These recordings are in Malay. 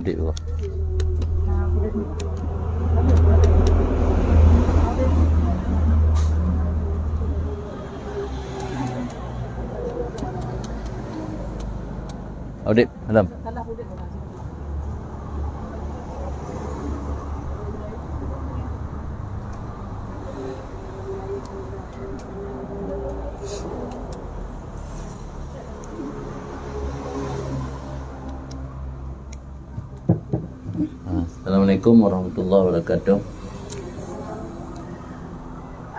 update kau. Update malam. Assalamualaikum warahmatullahi wabarakatuh.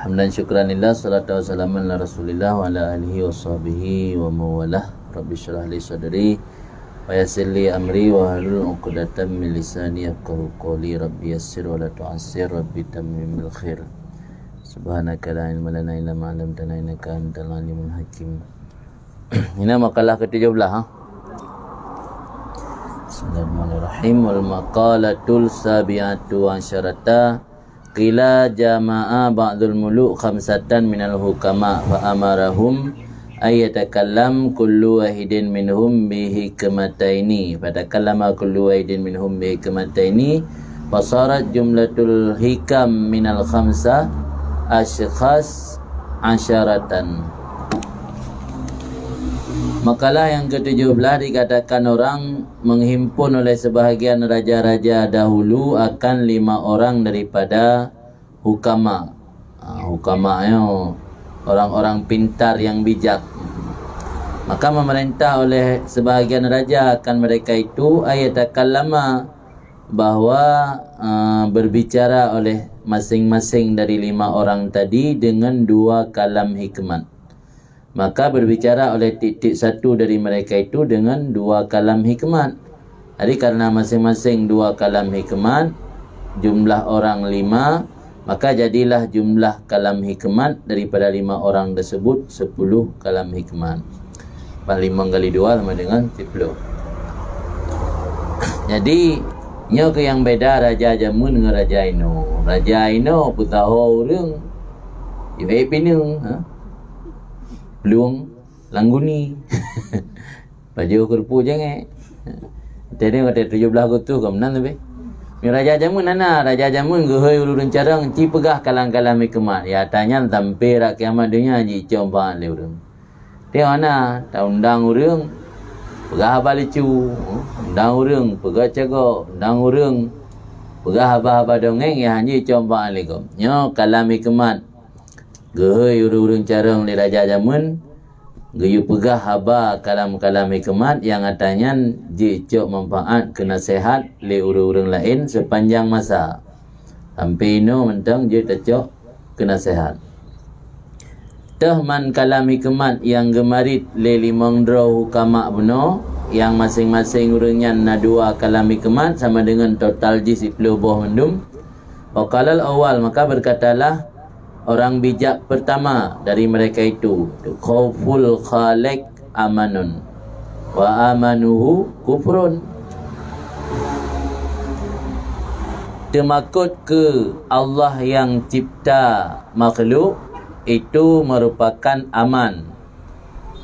Hamdan syukranillah, salatu wassalamu ala rasulillah wa ala alihi wa sahbihi wa mawalah. Rabbi syrah li sadri wa yassir li amri wa halul 'uqdatam min lisani yafqahu qawli. Rabbi yassir wa la tu'assir, Rabbi tammim bil khair. Subhanaka la ilma lana illa ma 'allamtana innaka antal alimul hakim. Ini makalah ke-17 Bismillahirrahmanirrahim. Wal maqalatul sabi'atu asyarata qila jama'a ba'dul muluk khamsatan minal hukama fa amarahum ayatakallam kullu wahidin minhum bi hikmataini fatakallama kullu wahidin minhum bi hikmataini fasarat jumlatul hikam minal khamsa ashkhas asyaratan. Makalah yang ke-17 dikatakan orang menghimpun oleh sebahagian raja-raja dahulu akan 5 orang daripada hukama. Hukama orang-orang pintar yang bijak. Maka memerintah oleh sebahagian raja akan mereka itu ayatakallama, bahawa berbicara oleh masing-masing dari 5 orang tadi dengan 2 kalam hikmat. Maka berbicara oleh titik satu dari mereka itu dengan 2 kalam hikmat. Jadi karena masing-masing 2 kalam hikmat, jumlah orang 5, maka jadilah jumlah kalam hikmat daripada 5 orang tersebut 10 kalam hikmat. 5 kali 2 sama dengan 10. Jadi nyo ke yang beda Raja Jamun dengan Raja Ino. Raja Ino putaho orang Ibe pinung peluang langguni baju kerpu jangan tadi kata 17 tu kemenan tapi Raja Jamun Raja Jamun gehoi ulun carang ci pegah kalang-kalang hikmat ya tanya sampai rak kiamat dunia ji coba le urang dia mana ta undang urang pegah balicu undang urang pegah cago undang urang pegah haba-haba dongeng ya ji coba le kom nyo kalam hikmat gehoi urang carang le Raja Jamun geyu pegah haba kalam-kalam hikmat yang katanya jicok manfaat kena sehat le urang-urang lain sepanjang masa sampai ino mentang je tecok kena sehat. Tahman kalam hikmat yang gemarit le 5 draw hukama beno yang masing-masing urangnya na 2 kalam hikmat sama dengan total ji 10 buah mendum. Waqalal awal, maka berkatalah orang bijak pertama dari mereka itu, khauful khaliq amanun wa amanuhu kufrun. Temakut ke Allah yang cipta makhluk itu merupakan aman.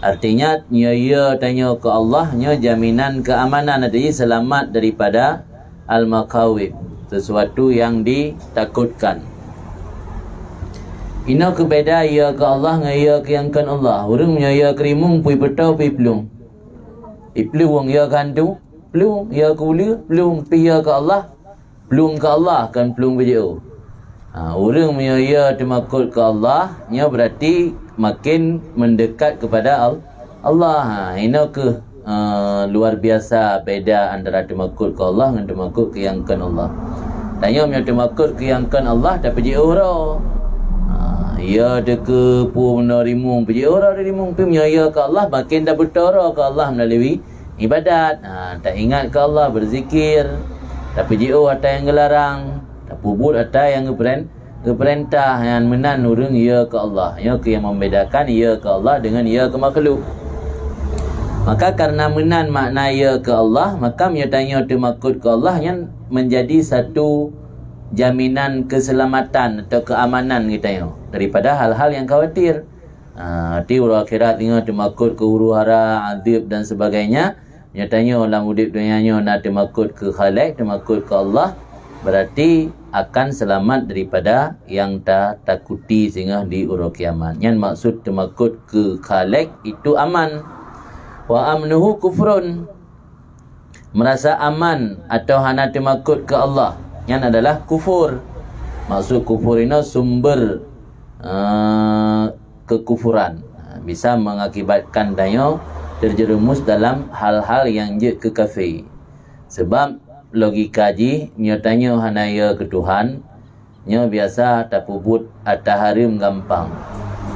Artinya nyo tanya ke Allah, nyo jaminan keamanan, artinya selamat daripada al-makawib, sesuatu yang ditakutkan. Ina kebeda ia ke Allah dengan ia ke yang kan Allah. Orang punya ia kerimung pui petau pui pelung. Pelung ia kan tu, pelung ia ke ulu, pelung pi ia ke Allah. Pelung ke Allah kan pelung bejau. Orang punya ia temakut ke Allah, nya berarti makin mendekat kepada Allah. Ina ke luar biasa beda antara temakut ke Allah dengan temakut ke yang kan Allah. Tanya punya temakut ke yang kan Allah dapat je orang. Ya ada ke pu menarimung pergi orang rimung pi menyaya ke Allah makin dah bertara ke Allah melalui ibadat. Tak ingat ke Allah berzikir, tapi jio ada yang gelarang, tak pubut ada yang ngeperintah yang menan urang ya ke Allah. Ya ke yang membedakan ya ke Allah dengan ya ke makhluk. Maka karena menan makna ya ke Allah, maka menyatanya temakut ke Allah yang menjadi satu jaminan keselamatan atau keamanan kita yo daripada hal-hal yang khawatir. Di akhirat tengok temakut ke huru hara, azab dan sebagainya, Nyatanya dalam udip dunianya nak temakut ke Khalik, temakut ke Allah, berarti akan selamat daripada yang tak takuti sehingga di urut kiamat. Yang maksud temakut ke Khalik itu aman. Wa amnuhu kufrun, merasa aman atau hana temakut ke Allah, yang adalah kufur. Maksud kufur ini sumber kekufuran, bisa mengakibatkan daya terjerumus dalam hal-hal yang je ke kafir. Sebab logika ji nyatanya hanaya ke Tuhan nya biasa tapubut ataharim gampang.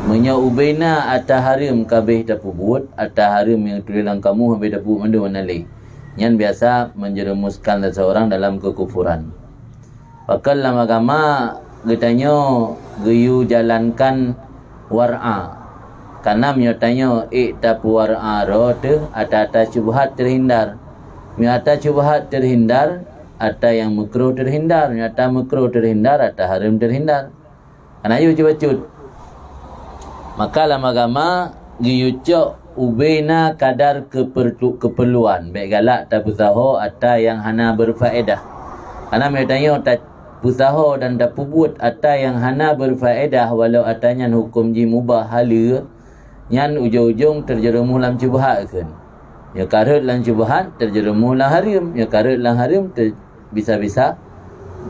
Menya ubaina ataharim kabeh tapubut, ataharim yang tulilang kamu habis tapubut menda manali. Yang biasa menjerumuskan seseorang dalam kekufuran. Pakal dalam agama getanya geyu jalankan war'a. Karena menyatanya tapu war'a rote ata syubhat terhindar. Miata syubhat terhindar, ata yang makruh terhindar. Miata makruh terhindar, ata haram terhindar. Karena you cuba-cut. Maka dalam agama geyu cok ubena kadar keperluan baik galak tak usaha atau yang hana berfaedah. Karena mereka tak usaha dan tak pubut atau yang hana berfaedah walau atanya hukum ji mubah hala yang ujung-ujung terjerumus dalam syubhat kan. Ya karut dalam syubhat terjerumus dalam haram, ya karut dalam haram bisa-bisa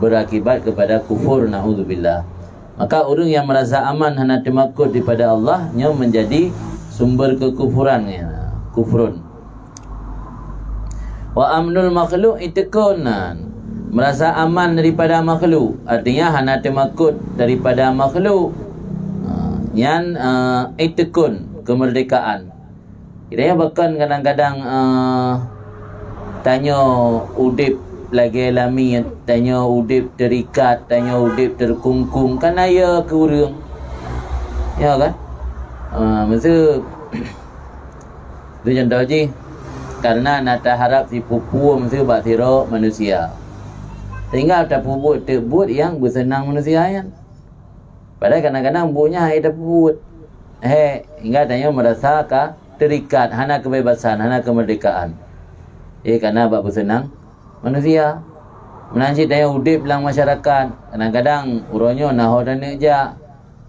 berakibat kepada kufur, naudzubillah. Maka orang yang merasa aman hana temakut daripada Allah nya menjadi sumber kekufurannya, kufrun. Wa amnul makhluk itikunan, merasa aman daripada makhluk, artinya hana temakut daripada makhluk. Yang itikun, kemerdekaan. Kita bahkan kadang-kadang tanya udip lagi alami, tanya udip terikat, tanya udip terkungkung, kan ayah ke urang. Ya kan? Maksud itu contoh je, karena nak harap si pupu mesti baktira manusia, sehingga ada puput terbut yang bersenang manusia kan. Padahal kadang-kadang bunya ada puput hingga tanya merasa terikat, hana kebebasan, hana kemerdekaan. Karena bab bersenang manusia. Menanci tanya udip dalam masyarakat, kadang-kadang urangnya naho dan je,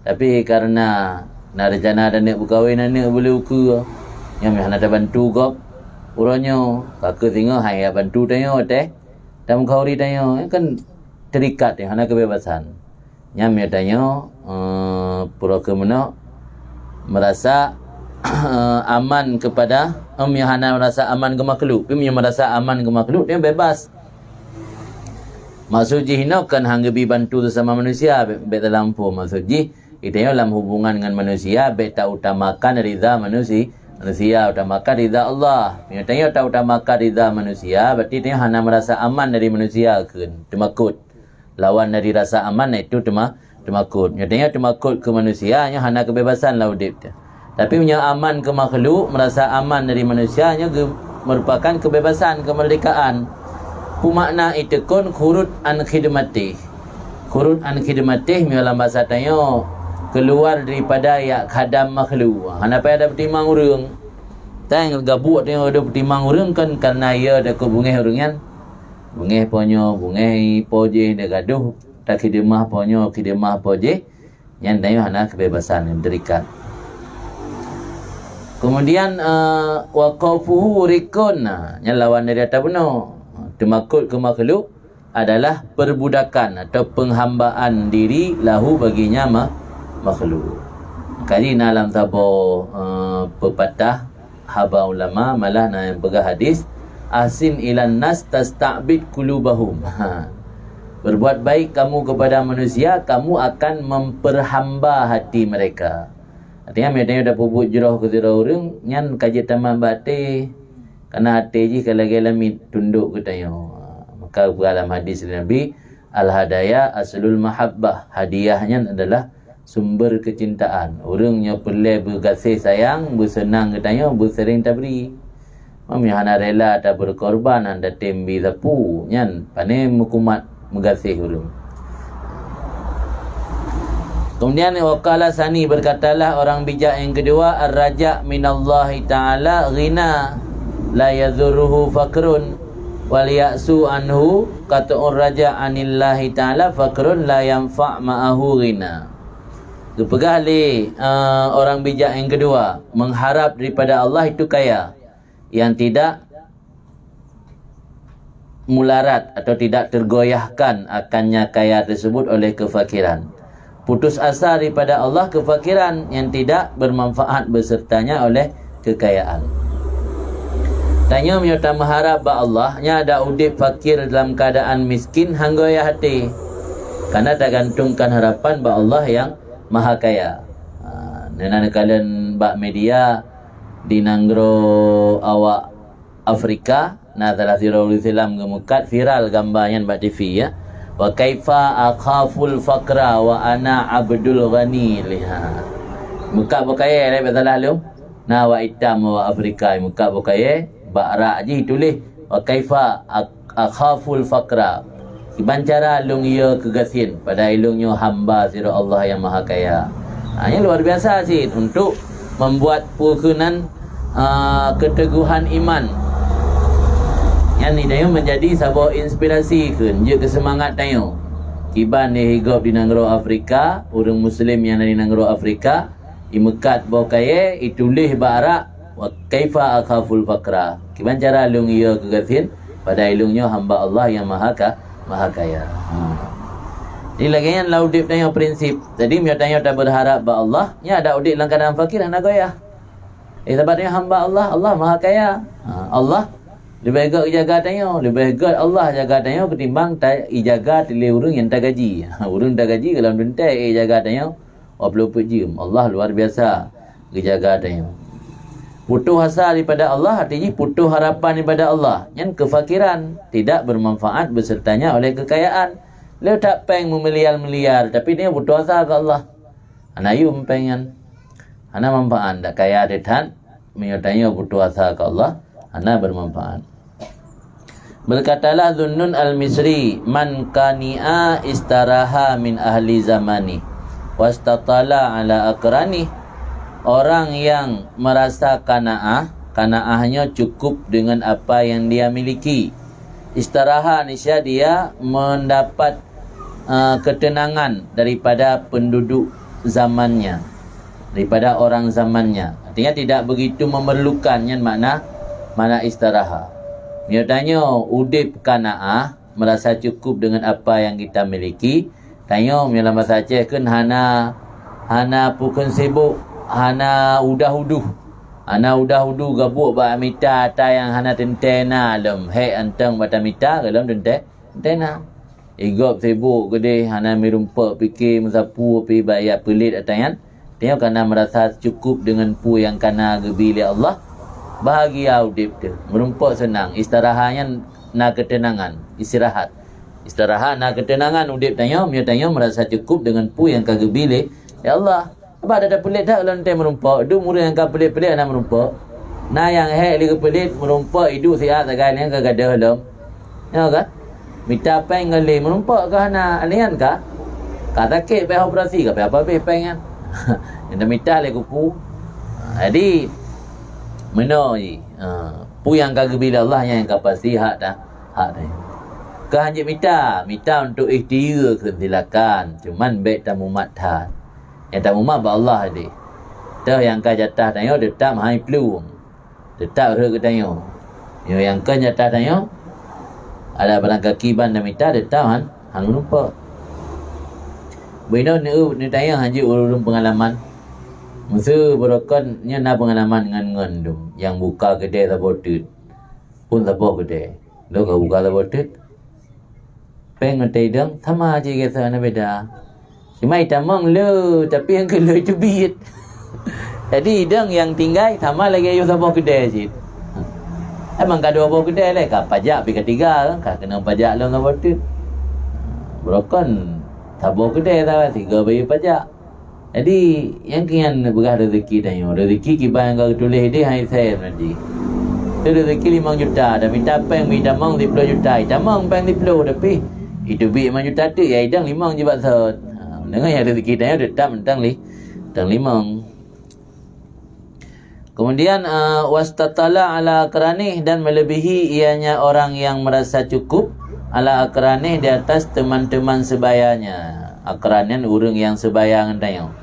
tapi karena nak rencana dan nak berkahwin anak boleh ukur yang nak ada bantu gop urangnya kakak tengok hai bantu tanya teh dan khauri tanya kan terikat yang hana kebebasan. Yang dia tanya pura ke mana merasa aman kepada yang hana merasa aman ke makhluk, yang merasa aman ke makhluk dia bebas. Maksud jihna kan hanggapi bantu sesama manusia bet lampu. Maksud jih itu dalam hubungan dengan manusia beta utamakan ridha manusia utamakan ridha Allah. Nyatanya tak utamakan ridha manusia, berarti dia hanya merasa aman dari manusia kan, temakut. Lawan dari rasa aman itu temakut. Nyatanya temakut ke manusia hanya kebebasan lah udip dia. Tapi punya aman ke makhluk, merasa aman dari manusia merupakan kebebasan, kemerdekaan. Pumakna itu kun khurud an khidmatih. Khurud an khidmatih dalam bahasa tanya keluar daripada ya khadam makhluk. Kenapa ada bertimang urang? Tang gabuk dia ada bertimang urang kan karena ia ada kebungeh urangan. Bungeh ponyo, bungeh poje dia gaduh, tak khidmah ponyo, khidmah poje. Yang tanya hana kebebasan yang terikat. Kemudian waqafuhu rikun. Yang lawan dari atas benar. Temakut ke makhluk adalah perbudakan atau penghambaan diri lahu baginya makhluk. Kali dalam tabo pepatah haba ulama malah yang pegang hadis asin ilan nas tasta'bid qulubahum. Berbuat baik kamu kepada manusia, kamu akan memperhamba hati mereka. Artinya mereka dah puput jurah ke zirah orang nyan kaji tamam batik karena hati je kalau-kalau tunduk ke tanya. Maka dalam hadis Nabi al-hadaya aslul mahabbah, hadiahnya adalah sumber kecintaan. Orangnya perlu berkasih sayang, bersenang katanya, bersering tak beri. Mami hana rela tak berkorban, anda tembi zapu. Nyan, pane mukumat mengasih orang. Kemudian waqala sani, berkatalah orang bijak yang kedua, ar-raja' minallahi ta'ala ghina. la yadhurruhu fakrun wal ya'su anhu qat'ur raja anillahi ta'ala fakrun la yanfa' ma'ahu ghina. Pegah orang bijak yang kedua, mengharap daripada Allah itu kaya yang tidak mularat atau tidak tergoyahkan akannya kaya tersebut oleh kefakiran. Putus asa daripada Allah kefakiran yang tidak bermanfaat besertanya oleh kekayaan. Tanya menyata mengharap ba Allah nya ada udip fakir dalam keadaan miskin hanggoya hati. Karena tergantungkan harapan ba Allah yang Maha Kaya. Nena kalian bak media di nanggro awak Afrika na telah Rasulullah Islam gemukat viral gambarnya bak TV ya. Wa kaifa akhaful faqra wa ana abdul ghani liha. Muka bokaya le betul lu. Na wa itam wa Afrika muka bokaya bak ra ji tulis wa kaifa akhaful faqra. Iban cara lung ia kegasin pada ilungnya hamba sira Allah yang Maha Kaya. Ini luar biasa sih untuk membuat pukunan keteguhan iman. Yang ni dayo menjadi sebuah inspirasi kun, je kesemangat dayo. Kiban ni hidup di negara Afrika, orang Muslim yang di negara Afrika, imekat bokaya itulih barak wa kaifa akhaful faqra. Kiban cara lung ia kegasin pada ilungnya hamba Allah yang Maha Kaya. Jadi lagi yang laudip tanya prinsip. Tadi dia tanya tak berharap ba Allah, nya ada udip dalam keadaan fakir nak goyah. Sebabnya hamba Allah, Allah Maha Kaya. Allah lebih baik jaga tanya, lebih baik Allah jaga tanya ketimbang jaga tili urang yang tak gaji. Urang tak gaji kalau dentai jaga tanya 20 jam. Allah luar biasa jaga tanya. Putus asa daripada Allah artinya putus harapan daripada Allah. Yang kefakiran tidak bermanfaat besertanya oleh kekayaan. Dia tak peng memeliar-meliar tapi dia putus asa ke Allah. Ana yu pengen. Ana manfaat tak kaya detan menyatanya putus asa ke Allah, ana bermanfaat. Berkatalah Dhunnun al-Misri, man kani'a istaraha min ahli zamani wastatala ala akrani. Orang yang merasa kanaahnya cukup dengan apa yang dia miliki. Istirahat niscaya dia mendapat ketenangan daripada penduduk zamannya, daripada orang zamannya. Artinya tidak begitu memerlukan yang mana istirahat. Dia tanya udip kanaah, merasa cukup dengan apa yang kita miliki. Tanya dalam bahasa Aceh kan hana pukun sibuk, hana udah-uduh. Hana udah-uduh gabuk ba mita ta yang hana tentena lem he antang bata mita dalam tentena. Igop sibuk gede hana mirumpa fikir musapu pi bayar pelit atayan. Tengok kerana merasa cukup dengan pu yang kana gebili Allah. Bahagia udip tu. Merumpak senang. Istirahatnya nak ketenangan. Istirahat. Istirahat nak ketenangan udip tanya. Dia tanya merasa cukup dengan pu yang kagak pilih. Ya Allah. Apa ada pelit tak kalau nanti merumpak? Itu murid yang kagak pelit-pelit nak merumpak. Nah yang hek lagi pelit merumpak hidup sihat sekali yang kagak ada halam. Ya kan? Minta peng ngali merumpak ke hana alian kah? Kata kek peh operasi ke peh apa peh pengan. Yang minta lagi kupu. Jadi mana je pu yang kagak bila Allah yang pasti hak dah ni ke hanjit minta untuk ikhtiar ke silakan cuman baik tamu mathat yang tamu mat ba Allah dia dah yang ka jatah tanya tetap hai peluang tetap re ke tanya yang kan jatah tanya ada barang kaki ban dah minta tetap han lupa bina ni tanya hanjit urun pengalaman. Masa berokonnya nak pengalaman dengan ngandung yang buka kedai sabotit pun sabok kedai. Lo kau buka sabotit peng ngetai dang sama aja kisah na beda. Cuma itamang lo tapi yang kelo itu bit. Jadi dang yang tinggal sama lagi ayo sabok kedai sit. Emang ka dua sabok kedai le ka pajak pi ketiga kan ka kena pajak lo sabotit. Berokon sabok kedai ta 3 bayar pajak. Jadi yang kian berah rezeki tanya rezeki kiban kau tulis dia hai saya nanti tu rezeki 5 juta dah minta peng minta mang 10 juta tamang peng 10 tapi itu bi 5 juta tu ya idang 5 je buat sot dengan yang rezeki tanya tetap mentang li tang 5 Kemudian wastatala ala akranih, dan melebihi ianya orang yang merasa cukup ala akranih, di atas teman-teman sebayanya. Akranin urang yang sebayang tanya.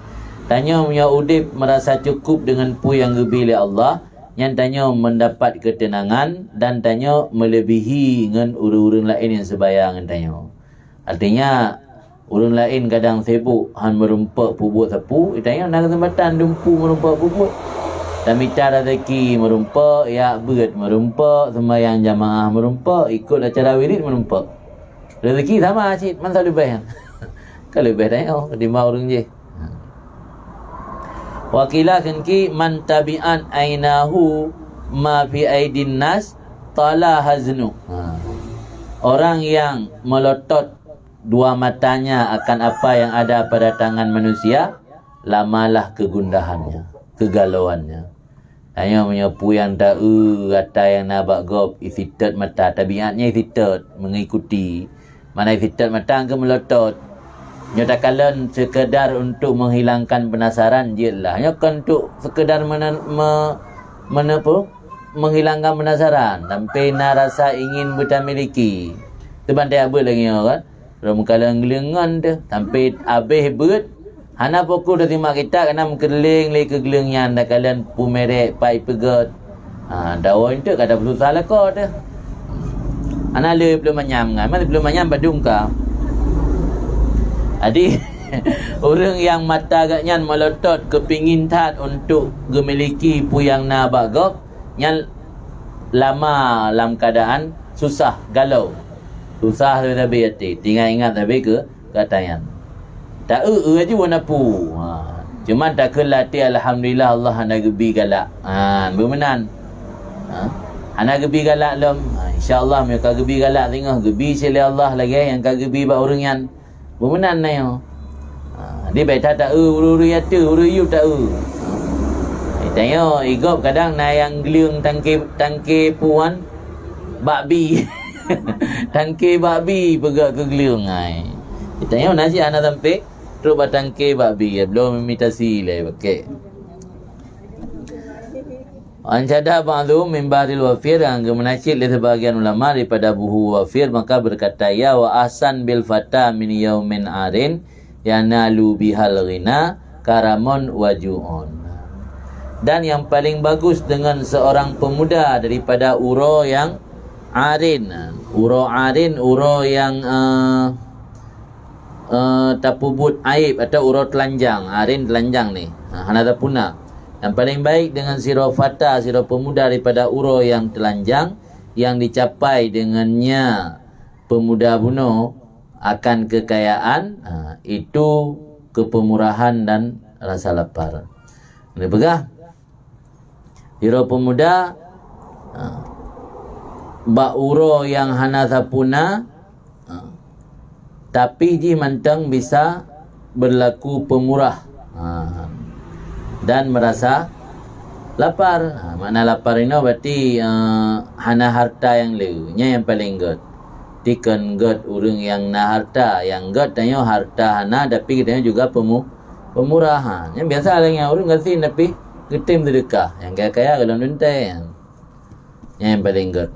Tanya punya udip merasa cukup dengan pu yang gebili Allah, yang tanya mendapat ketenangan, dan tanya melebihi dengan urang-urang lain yang sebayang tanya. Artinya urang lain kadang sibuk han merumpak pubuk sapu, tanya nak kesempatan dumpu merumpak pubuk. Dan minta rezeki merumpak, ya berat merumpak, sembahyang jamaah merumpak, ikut acara wirid merumpak. Rezeki sama cik, mana tak lebih kan? Kalau lebih tanya, kedima orang je. Wakilah kenki man tabi'an ainahu ma fi aidin nas tala haznu. Orang yang melotot dua matanya akan apa yang ada pada tangan manusia, lamalah kegundahannya, kegalauannya. Hanya menyapu yang tahu kata yang nabak gop isitat mata, tabiatnya isitat mengikuti. Mana isitat mata ke melotot. Nyata kalian sekedar untuk menghilangkan penasaran je lah. Hanya kan untuk sekedar menghilangkan penasaran. Sampai nak rasa ingin bertamiliki. Itu bandai apa lagi kan? Kalau kalian gelengan tu. Sampai habis berat. Hana pokok dah terima kita kena mengkeling lagi ke gelengnya dah kalian pumerek pai pegat. Dawa itu kada perlu salah kau dah. Hana le belum manyam ngan, mana belum manyam badung ka. Jadi orang yang mata agaknya melotot kepingin tat untuk gemiliki pu yang na bagok, yang lama dalam keadaan susah galau. Susah tapi hati. Tinggal ingat tapi ke katayan. Tak aja pun apa. Cuma tak kelati alhamdulillah Allah hana gebi galak. Bermenan. Hana gebi galak lom. Insya-Allah mereka gebi galak tengah gebi sila Allah lagi yang ka gebi ba orang yang bermenan na yo. Dia baik tak uru ya tu, uru you tak tanya igop kadang na yang geleung tangke puan babi. Tangke babi pegak ke geleung ai. Tanya nasi ana sampai terus batangke babi belum imitasi lah pakai. Anjada ba'du min ba'dil wafir, yang menasib oleh sebahagian ulama daripada buhu wafir, maka berkata ya wa ahsan bil fata min yaumin arin yanalu bihal ghina karamun waju'un. Dan yang paling bagus dengan seorang pemuda daripada uro yang arin. Uro arin, uro yang tapubut aib atau uro telanjang. Arin telanjang ni, hana tapuna. Yang paling baik dengan siro fata, siro pemuda daripada uro yang telanjang, yang dicapai dengannya pemuda buno akan kekayaan, itu kepemurahan dan rasa lapar. Ini begah siro pemuda bak uro yang hana sapuna, tapi ji mantang bisa berlaku pemurah dan merasa lapar. Makna lapar ini berarti hana harta yang leunya yang paling god. Tikan god urang yang na harta, yang god tanya harta hana tapi kita juga pemurahan. Yang biasa orang yang urang kasih tapi ketim sedekah. Yang kaya-kaya kalau nuntai yang paling god.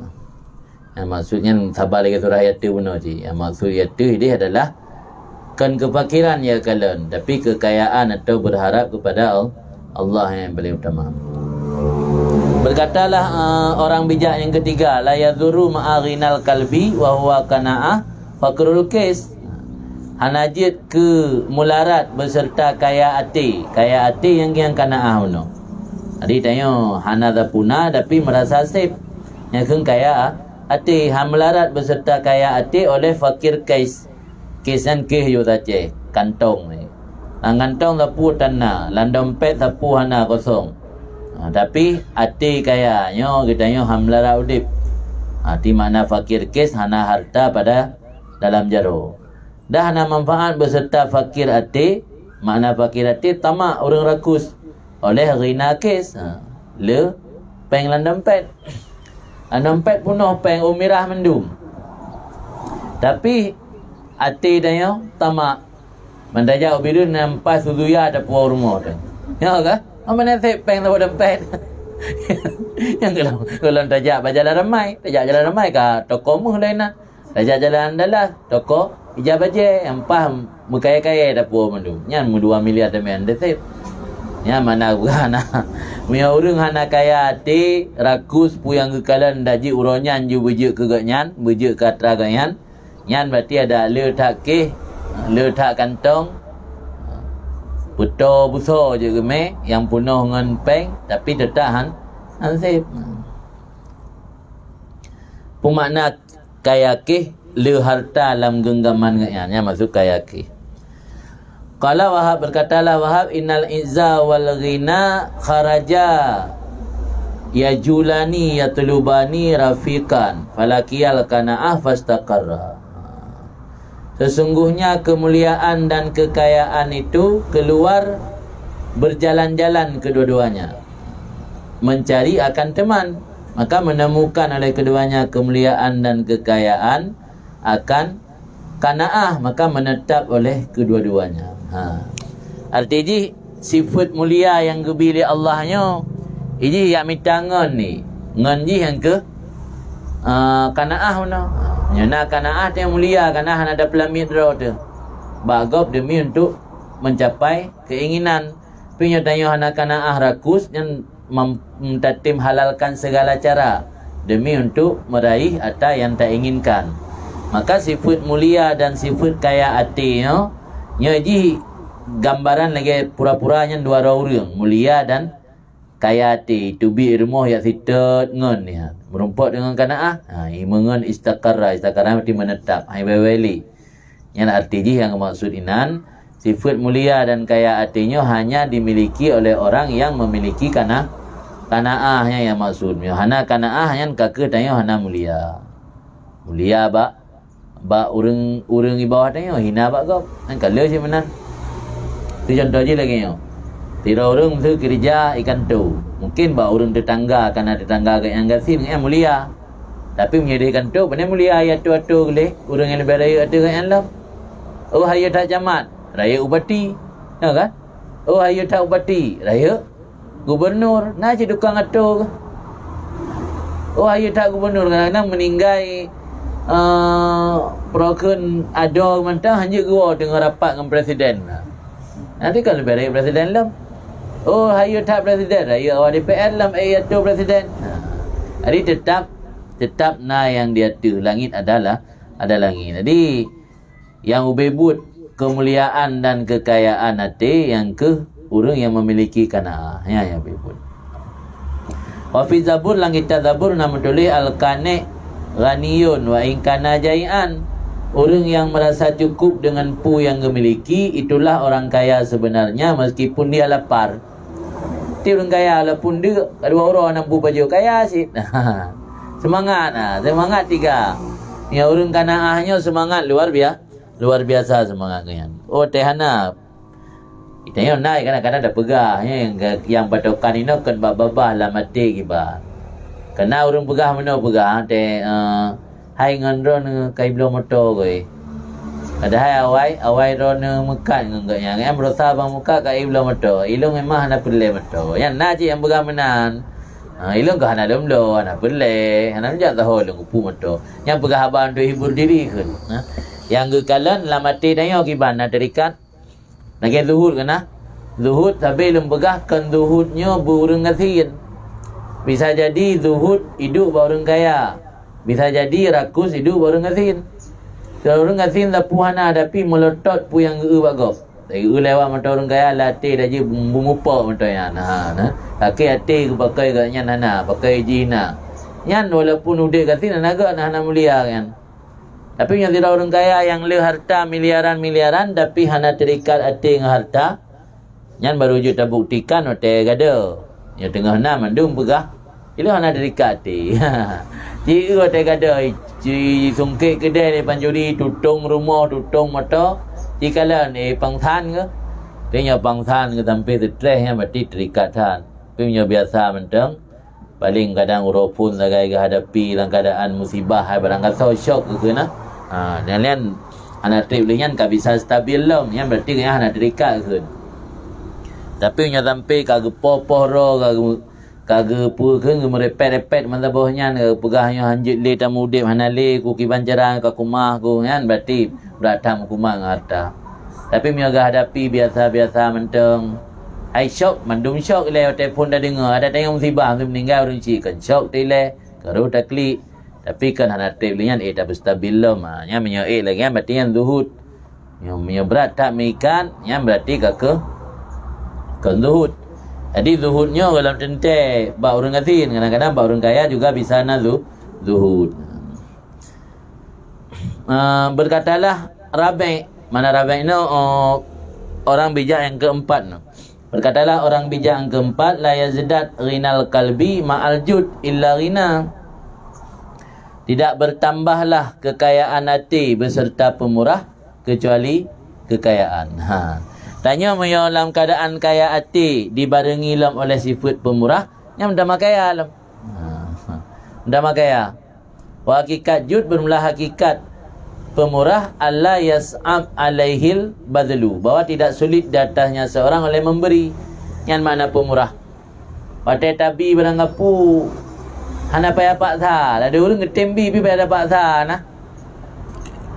Yang maksudnya sabar lagi surah ayat tu benar je. Yang maksud ayat tu ini adalah kan kefakiran ya kalian, tapi kekayaan atau berharap kepada Allah yang paling utama. Berkatalah orang bijak yang ketiga, la yadhuru ma'aghinal kalbi wa huwa kana'ah fakrul kais. Hanajit ke mularat beserta kaya hati. Kaya hati yang kana'ah uno. Jadi tanya hana puna tapi merasa sip. Yang kaya hati, han melarat beserta kaya hati oleh fakir kais. Kaisan ke yo tace kantong ni. Kantong sapu tanah, landompet sapu hana kosong. Tapi hati kayanya kitanya hamlara udip. Hati mana fakir kes hana harta pada dalam jaro. Dah hana manfaat beserta fakir hati, makna fakir hati tamak orang rakus oleh ghina kes. Le peng landompet. Landompet punuh peng umirah mendum. Tapi hati dia tamak. Mendajak ubidun nampak suduya ada puau rumah tu. Ya ke? Apa nasib peng tahu dompet? Yang kalau tajak jalan ramai ka toko mu lain nah. Tajak jalan dalas toko ijab aja yang paham mukaya-kaya dah puas mandu. Nyan mu 2 miliar temen desip. Ya mana bukan punya urang hana kaya hati rakus pu yang kekalan daji uronyan ju bejuk keganyan bejuk katra ganyan nyan berarti ada letak kantong puto buso je geme yang penuh dengan peng tapi tetap hansip pemakna kaya ke le harta dalam genggaman ganyan masuk kaya ke. Qala Wahab, berkatalah Wahab, innal izza wal ghina kharaja yajulani yatlubani rafiqan falakiyal kana'ah fastaqarra. Sesungguhnya kemuliaan dan kekayaan itu keluar berjalan-jalan kedua-duanya mencari akan teman, maka menemukan oleh keduanya kemuliaan dan kekayaan akan kana'ah, maka menetap oleh kedua-duanya. Artinya sifat mulia yang gebili Allahnya ini yang mitangan ni ngan ji yang ke kana'ah no nyana kana'ah yang mulia kana'ah ada pelamid ro tu bagop demi untuk mencapai keinginan punya tanya hana kana'ah rakus yang mentatim halalkan segala cara demi untuk meraih apa yang tak inginkan. Maka sifat mulia dan sifat kaya hati nyaji gambaran lagi pura-puranya dua orang mulia dan kaya hati tubi ilmu ya sitat ngan ya merumput dengan kana'ah mengen istaqarra berarti menetap hai baweli yang artinya yang maksud inan sifat mulia dan kaya hatinya hanya dimiliki oleh orang yang memiliki kana'ahnya yang maksudnya hana kana'ah yang kakek tanya hana mulia ba urang di bawah tanya hina ba kau kan kalau si menan tu contoh je lagi yo tira orang tu kerja ikan tu mungkin ba orang tetangga karena tetangga yang gasim yang mulia tapi menyediakan tu benar mulia ya tu gele orang yang lebih raya ada yang lam oh haya tak jamat raya ubati ya kan oh haya tak ubati raya gubernur nah je dukang atu oh haya tak gubernur kadang meninggal Proken ada mentah hanya gua dengan rapat dengan presiden. Nanti kalau beri presiden lam. Oh, hayu tak presiden, hayu awak DPR lam tu presiden. Jadi tetap yang dia tu langit ada langit. Jadi yang ubebut kemuliaan dan kekayaan hati yang ke orang yang memiliki kana'ah yang ubebut. Wa fi Zabur lang kita Zabur nama tulis al-kane ghaniyun wa in kana jai'an. Orang yang merasa cukup dengan pu yang memiliki itulah orang kaya sebenarnya meskipun dia lapar. Dia orang kaya walaupun dia kedua orang nampu baju kaya sih. Semangat tiga. Ya orang kana'ahnya semangat luar biasa semangatnya. Oh tehana. Itanya naik kadang-kadang dah pegah yang patokan ini kan babah lah mati kibar. Kena orang pegah hai ngan kai belum motor koi. Ada hai awai ron mekat ngak yang em rasa bang muka kai belum motor. Ilung memang hana pele motor. Yang naji yang pegah menan. Ilung ka hana domlo hana pele. Hana jak tahu ilung upu motor. Yang pegah abang tu hibur diri kan. Yang gekalan la mati dayo kiban nak terikat. Nak zuhud kana. Zuhud tapi ilung pegah kan zuhudnya burung ngasin. Bisa jadi zuhud hidup orang kaya. Bisa jadi rakus hidup orang ngasin. Kalau orang ngasin tak puhana hadapi melotot pu yang bagok. Lewat mata orang kaya latih dah je bungupa mata yang pakai hati pakai gaknya nana pakai jina. Nyan walaupun udah ngasin naga nana mulia kan. Tapi yang tidak orang kaya yang le harta miliaran tapi hana terikat hati dengan harta. Nyan baru je terbuktikan hotel gada. Yang tengah mandum pegah. Ilo hana terikat hati. Jika hotel gada sungkit kedai ni panjuri tutung rumah tutung mata. Jika lah ni pangsan ke. Dia pangsan ke sampai stres yang berarti terikat tan. Punya biasa mentang. Paling kadang urupun lagai hadapi dalam keadaan musibah hai barang kata syok ke na. Dan anak trip lenyan ka bisa stabil lom yang berarti yang anak terikat ke. Tapi nya sampai ka gepopoh ro kaga pu ke merepet-repet mantap bohnya pegahnya hanjit le tamudip hanale ku kibancaran ka kumah ku kan berarti beratam kumah ngata. Tapi miaga hadapi biasa-biasa menteng. Ai syok mandum syok le telefon dah dengar ada tengok musibah tu meninggal orang cik kan syok tile karo taklik. Tapi kan hana telian tak stabil lah nya menyo lagi kan berarti yang zuhud. Yang menyo berat tak mikan nya berarti ke zuhud. Jadi zuhudnya kalau tentu bak orang kasin, kadang-kadang bak orang kaya juga bisa zuhud. Berkatalah Rabi', mana Rabi' ini orang bijak yang keempat. Berkatalah orang bijak yang keempat, la yazdat ghinal qalbi ma'al jud illa ghina. Tidak bertambahlah kekayaan hati beserta pemurah kecuali kekayaan. Tanya mereka dalam keadaan kaya hati dibarengi oleh sifat pemurah yang dah makaya alam. Dah makaya. Wa hakikat jud bermula hakikat pemurah Allah yas'ab alaihil badlu, bahwa tidak sulit di atasnya seorang oleh memberi. Yang mana pemurah? Patai tabi barang apu hana payah paksa. Ada orang ngetembi pi payah dapat paksa nah.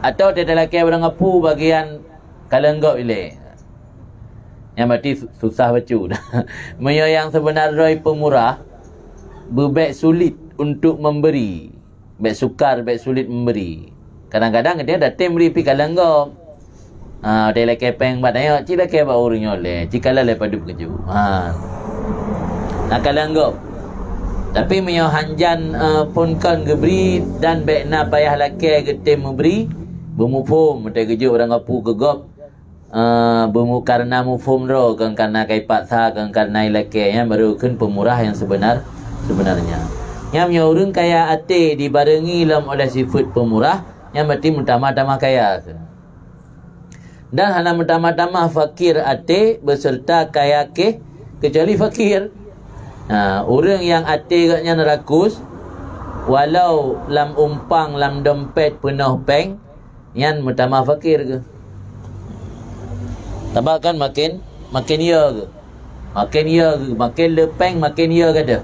Atau tidak laki barang apu bagian kalenggok ile. Yang berarti susah baca dah. Mereka yang sebenarnya pemurah berbek sulit untuk memberi. Bek sukar, bek sulit memberi. Kadang-kadang dia datang beri pi kalenggok. Dia laki peng bat tanya, "Cik laki ba urang le, cik kala le padu keju." Kalenggok. Tapi mereka hanjan pun kan geberi dan bek na payah laki getem memberi, bermufum mete keju orang apu gegop. Karena mufum ro kan karena kai paksa kan karena ilake yang baru kan pemurah yang sebenarnya. Yang orang kaya hati dibarengi oleh sifat pemurah yang berarti mentama-tama kaya. Dan hana mentama-tama fakir hati beserta kaya kecuali fakir. Orang yang hati katnya nerakus walau lam umpang lam dompet penuh peng yang mentama fakir ke. Tambah kan makin ya ke? Makin lepeng makin ya ke dah?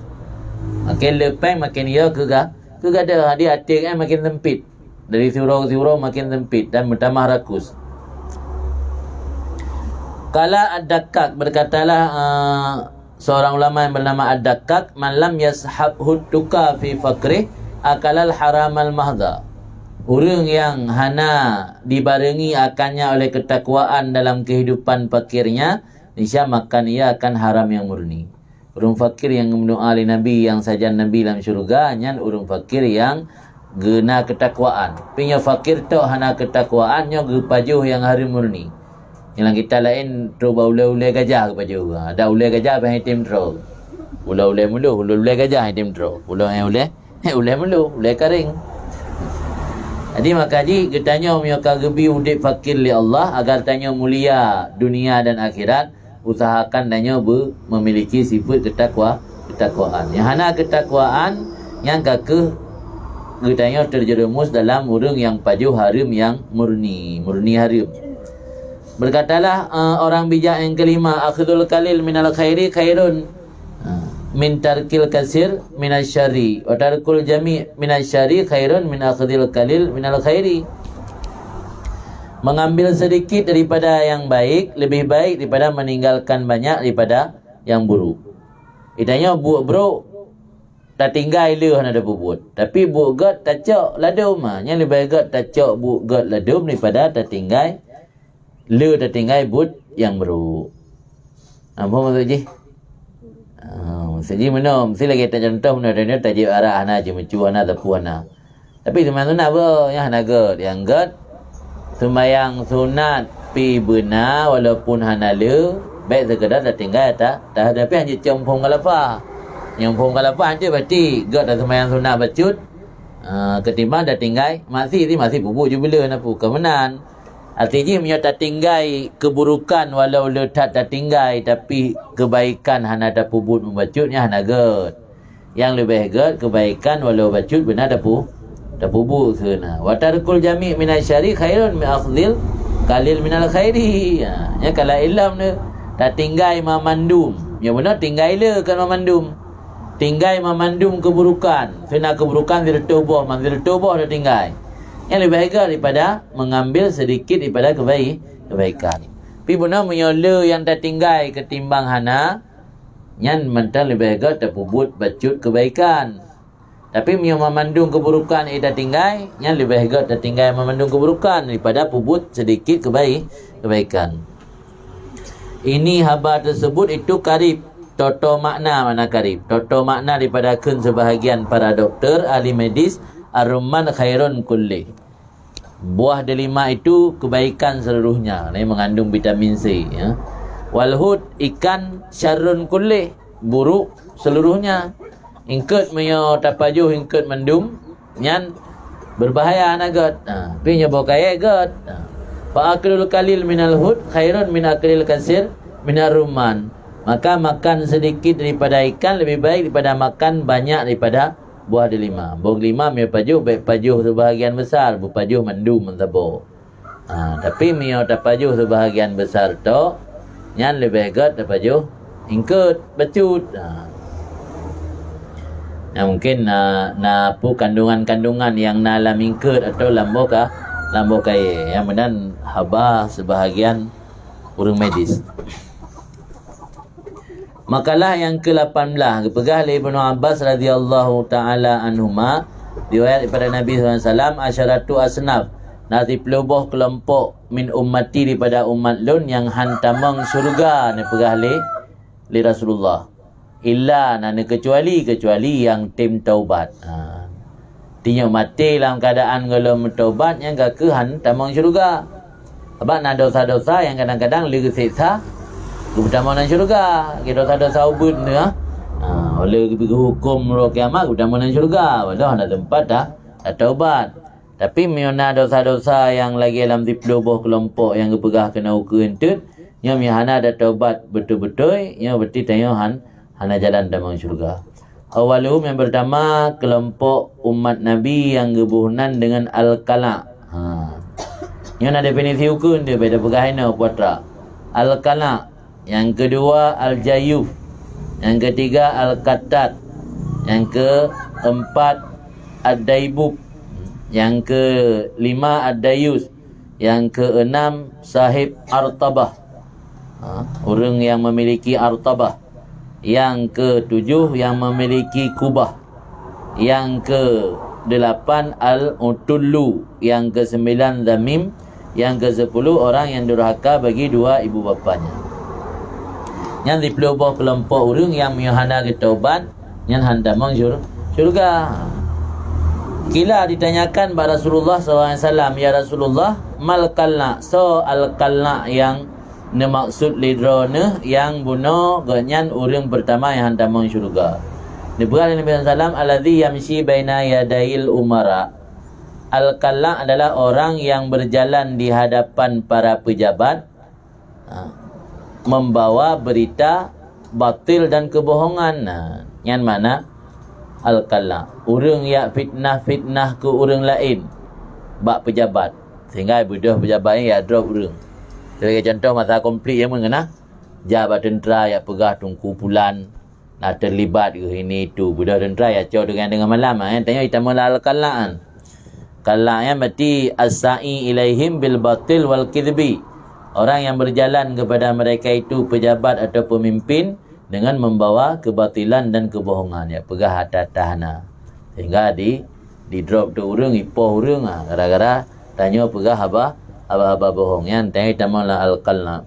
Makin lepeng makin ya ke dah? Ke dah dia hati kan makin sempit. Dari surau makin sempit dan bertambah rakus. Kala Ad-Dakkak berkatalah seorang ulama yang bernama Ad-Dakkak, man lam yashabhu tuka fi fakrih akalal haramal mahdha. Orang yang hana dibarengi akannya oleh ketakwaan dalam kehidupan fakirnya, niscaya makan ia akan haram yang murni. Orang fakir yang mendoa ali Nabi yang saja Nabi dalam syurga, nyan orang fakir yang gena ketakwaan. Punya fakir tu hana ketakwaannya gepajuh yang haram murni. Yang kita lain coba ule-ule gajah kepajuh. Ada ule gajah apa hitam tro. Ule-ule mulu, ule-ule gajah hitam tro. Ule mulu, ule kering. Jadi maka kita tanya mereka gebi udip fakir li Allah agar tanya mulia dunia dan akhirat, usahakan tanya memiliki sifat ketakwaan. Yang hana ketakwaan yang kakeh kita tanya terjerumus dalam urang yang pajuh haram yang murni haram. Berkatalah orang bijak yang kelima, akhdul qalil minal khairi khairun min tarkil kasir minasyari wa tarkul jami' minasyari khairun min akhdil qalil minal khairi. Mengambil sedikit daripada yang baik lebih baik daripada meninggalkan banyak daripada yang buruk. Itanya bro tak tinggal le ada bubut. Tapi bu god tak cok ladum nya lebih god tak cok bu god ladum daripada tak tinggal le tak tinggal but yang buruk. Apa maksud je? Seji mana mesti lagi tak contoh mana dia tajib arah ana je mencu ana tapu ana. Tapi teman tu nak apa yang nak god yang god sembahyang sunat pi benar walaupun hanala baik sekadar dah tinggal tak tapi hanya compong kalapa. Yang pom kalapa je berarti god dah sembahyang sunat bacut. Ketimbang dah tinggal masih bubuk je bila nak kemenan. Artinya punya tak tinggal keburukan walau letak tak tinggal tapi kebaikan hana ada pubut membacutnya hana god. Yang lebih god kebaikan walau bacut benar ada pubut kena. Wa tarkul jami' minasyari khairun min akhdhil qalil minal khairi. Ya kalau ilm ni tak tinggal mamandum. Yang benar tinggal le kan mamandum. tinggai memandung keburukan. Fina keburukan dirtubah, man dirtubah dah tinggai. Yang lebih baik daripada mengambil sedikit daripada kebaikan. Tapi benar menyola yang dah tinggai ketimbang hana, yang mental lebih baik terpubut bacut kebaikan. Tapi memandung keburukan dah tinggai, yang lebih baik tertinggai memandung keburukan daripada pubut sedikit kebaikan. Ini khabar tersebut itu karib. Toto makna mana karib. Toto makna daripada kun sebahagian para doktor, ahli medis, ar-rumman khairun kulli. Buah delima itu kebaikan seluruhnya. Ini mengandung vitamin C. Ya. Walhud ikan syarrun kulli. Buruk seluruhnya. Ingkut menyo tapajuh ingkut mendum. Yang berbahaya nagot. Tapi nyoba kaya got. Fa'akrul kalil minal hud khairun min akril kasir minar rumman. Maka makan sedikit daripada ikan lebih baik daripada makan banyak daripada buah delima. Buah delima mio pajuh baik pajuh sebahagian besar, berpajuh mendum mentabo. Tapi mio tapajuh sebahagian besar tu yang lebih baik tapajuh ingkut bacut. Mungkin na pu kandungan-kandungan yang na lam ingkut atau lambo kaya. Yang kemudian haba sebahagian urang medis. Makalah yang ke-18 dipegah oleh Ibnu Abbas radhiyallahu taala anhuma, riwayat daripada Nabi SAW, asyaratu asnaf, nanti pelubuh kelompok min ummati daripada umat lun yang hantamang syurga ni pegah oleh Rasulullah. Illa nana kecuali yang tim taubat. Tinya mati dalam keadaan belum taubat yang gak ke hantamang syurga. Sebab nak dosa-dosa yang kadang-kadang lagi siksa utama nan syurga. Kita dosa-dosa ubud ni oleh hukum roh kiamat utama nan syurga. Wadah nak tempat dah taubat. Tapi miona dosa-dosa yang lagi dalam diplubuh kelompok yang kepegah kena hukum entut, nya mihana ada taubat betul-betul, nya berarti tanya hana jalan damang syurga. Awalum yang pertama kelompok umat Nabi yang gebuhunan dengan al-kala. Nya ada definisi hukum dia beda pegahina putra. Al-kala. Yang kedua al-jayuf. Yang ketiga al-qatat. Yang keempat ad-daibub. Yang kelima ad-dayus. Yang keenam sahib artabah. Orang yang memiliki artabah. Yang ketujuh yang memiliki kubah. Yang ke-8 al-utullu. Yang ke-9 zamim. Yang ke-10 orang yang durhaka bagi dua ibu bapanya. Yang dipelubah kelompok orang yang mihana ketaubat, yang handamang syurga. Kila ditanyakan kepada Rasulullah SAW, ya Rasulullah, mal kalna, so al kalna yang nemaksud lidrona yang bunuh ganyan orang pertama yang handamang syurga. Diberikan Nabi SAW, alladhi yamshi baina yadail umara. Al kalna adalah orang yang berjalan di hadapan para pejabat, membawa berita batil dan kebohongan. Yang mana al-kalla, orang yang fitnah ke orang lain bak pejabat, sehingga budak pejabat yang drop orang. Sebagai contoh masa konflik yang mengena jabatan tentera yang pegah tungku pulan nak terlibat ke ini itu, budak tentera yang cow dengan malam tanya hitam al-kallaan. Kalla yang berarti as-sa'i ilaihim bil batil wal kidbi. Orang yang berjalan kepada mereka itu pejabat atau pemimpin dengan membawa kebatilan dan kebohongan. Ya, pegah atas-atas. Sehingga di drop tu orang, ipoh orang. Gara-gara tanya pegah haba bohong. Yang tanya tamalah al-qalna.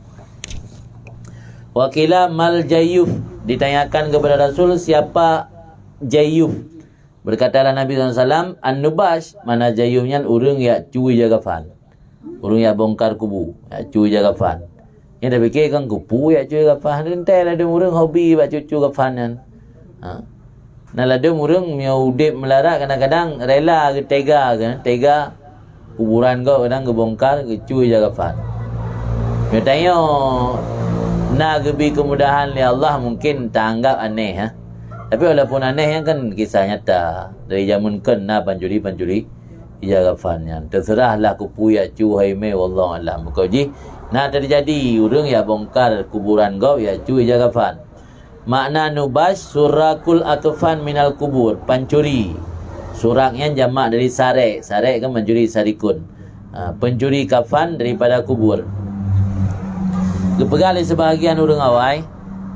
Wakila mal jayuf. Ditanyakan kepada Rasul, siapa jayuf? Berkatalah Nabi SAW, an-nubash. Mana jayufnya orang yang cuy jaga fan. Orang yang bongkar kubu, cuy jaga fan. Yang dah fikir kan kubu ya cuy jaga fan. Rentai lah ada orang hobi buat cucu jaga fan kan. Nah ada orang yang udip melarat kadang-kadang rela ke tega kuburan kau kadang ke bongkar ke cuy jaga fan. Dia tanya nak gebi kemudahan li Allah mungkin tak anggap aneh Tapi walaupun aneh yang kan kisah nyata dari zaman kena pancuri jaga fannya. Terserahlah kupu ya cu hai me wallahu alam. Kau ji nak terjadi orang ya bongkar kuburan kau ya cu jaga fan. Makna nubash surakul akfan minal kubur, pencuri. Suraknya jamak dari sarek. Sarek kan mencuri sarikun. Pencuri kafan daripada kubur. Kepegali sebahagian orang awai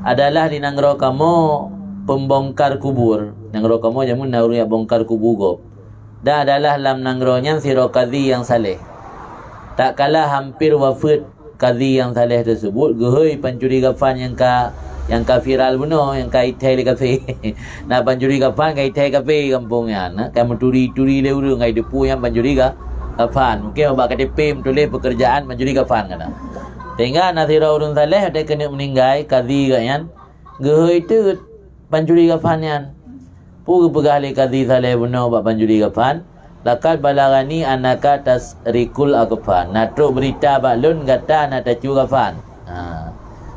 adalah di nanggro kamu pembongkar kubur. Nanggro kamu jamun nauru ya bongkar kubur gop. Dan adalah lam nangronya siro kadhi yang saleh. Tak kalah hampir wafat kadhi yang saleh tersebut, gehoi pencuri kafan yang viral buno, yang itai le kafe. Nah pencuri kafan itai kafe kampungnya. Nah kamu turi le urang ngai depu yang pencuri kafan. Mungkin abak KTP tulis pekerjaan pencuri kafan kana. Sehingga nasira urun saleh ada kena meninggal kadhi kan. Gehoi itu pencuri kafan yan. Pu pegahli kadhi saleh buno abak pencuri kafan. Lakad balagani anaka tasrikul akfan. Natruk berita baklun kata nak tacu kafan.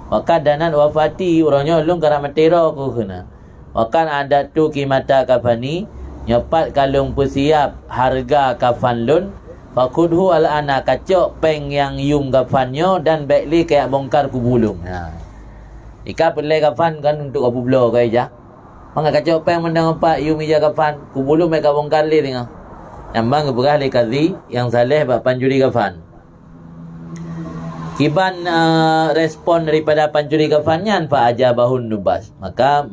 Wakan danan wafati orangnya lung kara matero ku kena. Wakan ada tu kimata kafani nyepat kalung persiap harga kafan lun. Fakudhu ala ana kacok peng yang yung kafannya dan baikli kayak bongkar kubulung. Ika pelai kafan kan untuk abu blo kai ja. Manga kacok peng mendang apa yung ija kafan kubulung mereka bongkar li tengah. Yang berali kadhi yang saleh bak pencuri kafan. Kiban respon daripada pencuri kafannya fa ajabahun nubas. Maka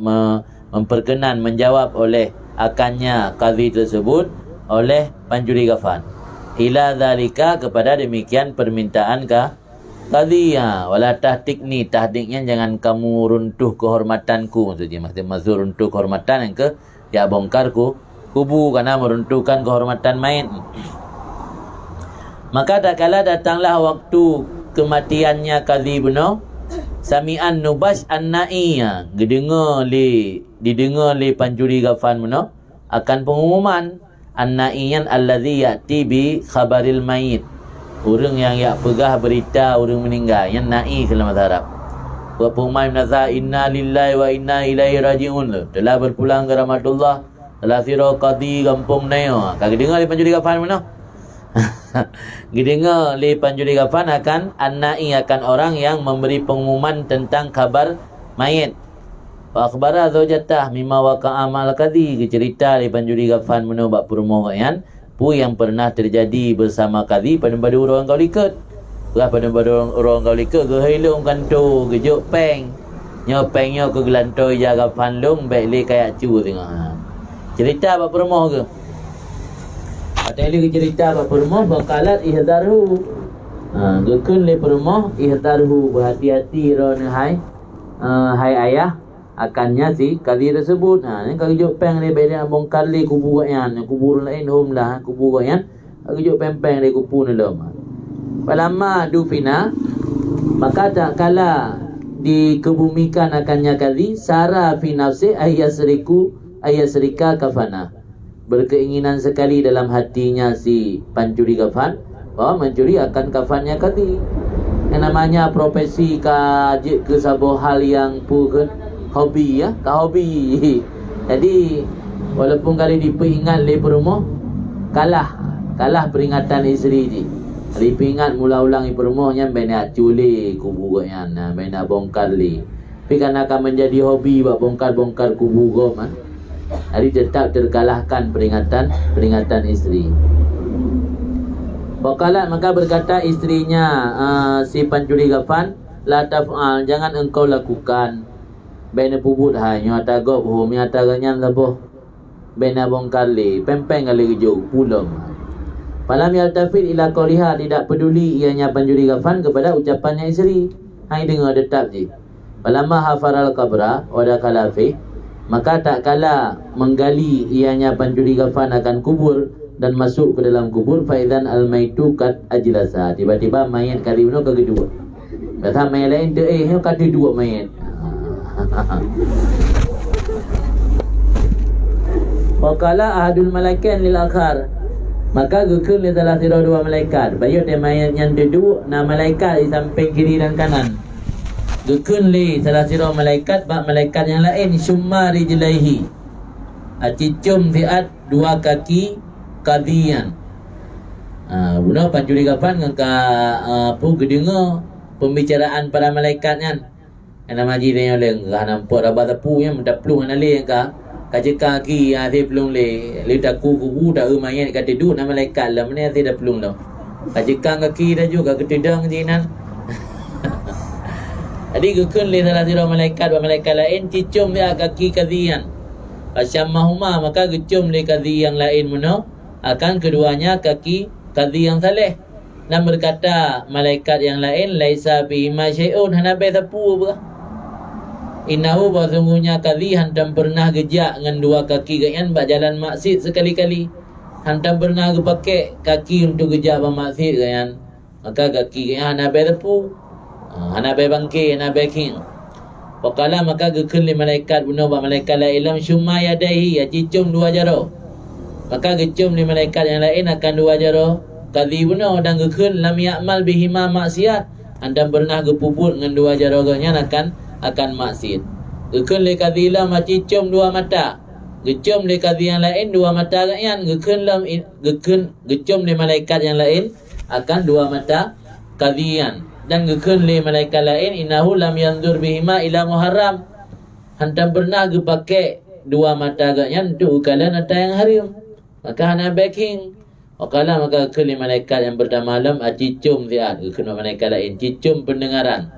memperkenan menjawab oleh akannya kadhi tersebut oleh pencuri kafan. Ila zalika kepada demikian permintaan kadhi wala tahdik ni tahdiknya jangan kamu runtuh kehormatanku maksudnya maksud runtuh kehormatan yang ya bongkarku kubu karena meruntuhkan kehormatan mayit. Maka tak kala datanglah waktu kematiannya kadhi buno sami'an nubash an-na'iya didengar li pencuri kafan buno akan pengumuman an-na'iyan alladhi ya'ti bi khabaril mayit. Orang yang pegah berita orang meninggal yang na'i dalam bahasa Arab. Wa pengumuman nasa inna lillahi wa inna ilaihi raji'un. Telah berpulang ke rahmatullah. Telah siro kadhi kampung nayo. Kaki dengar li pencuri kafan buno. Gidengar li pencuri kafan akan an-na'i akan orang yang memberi pengumuman tentang kabar mayit. Wa akhbara zawjatah mimma waqa'a mal kadhi, cerita li pencuri kafan menobak permohonan pu yang pernah terjadi bersama kadhi pada orang kau liket. Belah pada orang kau liket ke hilung kanto gejuk peng. Nyo pengnya ke gelantoi jaga kafan long baik li kayak cu tengah. Cerita bab permoh ke? Ada lagi cerita bab permoh bakalat ihdarhu. Gekun li permoh ihdarhu, berhati-hati ron hai ayah akannya si kadhi tersebut. Ni kajuk peng dia baik bongkar li kubur yan, kubur lain hom lah kubur yan. Kajuk peng dia kubur dalam. Falamma dufina maka tak kala dikebumikan akannya kadhi sara fi nafsi ayasrika kafana. Berkeinginan sekali dalam hatinya si pencuri kafan bahawa mencuri akan kafannya kadhi. Yang namanya profesi ke sebuah hal yang bukan hobi hobi. Jadi walaupun kali diperingat le perumah kalah peringatan isteri je. Diperingat mula ulang perumahnya bena culi kubur nya bena bongkar li. Tapi kan akan menjadi hobi buat bongkar kubur gom hari tetap terkalahkan peringatan isteri. Waqalat maka berkata istrinya si pencuri kafan la taf'al jangan engkau lakukan bena pubut hanya tagap hom nyata ganyan saboh bena bongkar li pempeng kali gejuk pulang. Falam yaltafit ila qaliha tidak peduli ianya pencuri kafan kepada ucapannya isteri. Hai dengar tetap je. Falamma hafaral qabra wa dakala fi maka tak kala menggali ianya pencuri kafan akan kubur dan masuk ke dalam kubur faizan al-maitu kat ajlasa. Tiba-tiba mayat kali mana ke kedua. Kata mayat lain dia kata dua mayat. Waqala ahadul malaikan lil akhar maka gekun li salah sira dua malaikat. Bayut dia mayat yang duduk na malaikat di samping kiri dan kanan. Gekun li salah sira malaikat bak malaikat yang lain summa rijlaihi. Acicum fiat dua kaki kadhian. Guna pencuri kafan ngaka pu gedengar pembicaraan para malaikat kan. ana maji dia leng ka nampak raba tepu yang mendak plung ana le ka kajika ki ati plung le taku kubu da umayan ka tidu na malaikat la mene ati da plung lo kajika kaki dah juga ketidang jinan. Jadi gukun le salah sira malaikat wa malaikat lain cicum dia kaki kadhian Fasyamahuma, maka gecum le kadhi yang lain muno akan keduanya kaki kadhi yang saleh. Dan berkata malaikat yang lain, laisa bihima syai'un, hanabai tepu apa? Innahu, bahasungguhnya kadhi hantam pernah gejak dengan dua kaki gayan bak jalan maksud sekali-kali. Hantam pernah pakai kaki untuk gejak bak maksud gayan. Maka kaki gayan hanabai tepu, hanabai bangkit, hanabai king. Wakala maka gekun li malaikat bunuh ba malaikat la ilam syumma yadaihi, ya cicum dua jaro. Maka gecum li malaikat yang lain akan dua jaro kadhi bunuh dan gekun lam ya'mal bihima maksiat. Anda pernah gepuput dengan dua jaro ganya akan maksiat. Gekun li kadhi lam cicum dua mata. Gecum li kadhi yang lain dua mata ganyan. Gecum li malaikat yang lain akan dua mata kadhian. Dan gekun li malaikat lain, innahu lam yanzur bihima ila muharram. Hantam pernah pakai dua mata agaknya untuk ukalan mata yang haram. Maka hana backing. Wakala maka gekun li malaikat yang bernama malam cicum ziat. Gekun malaikat lain cicum pendengaran.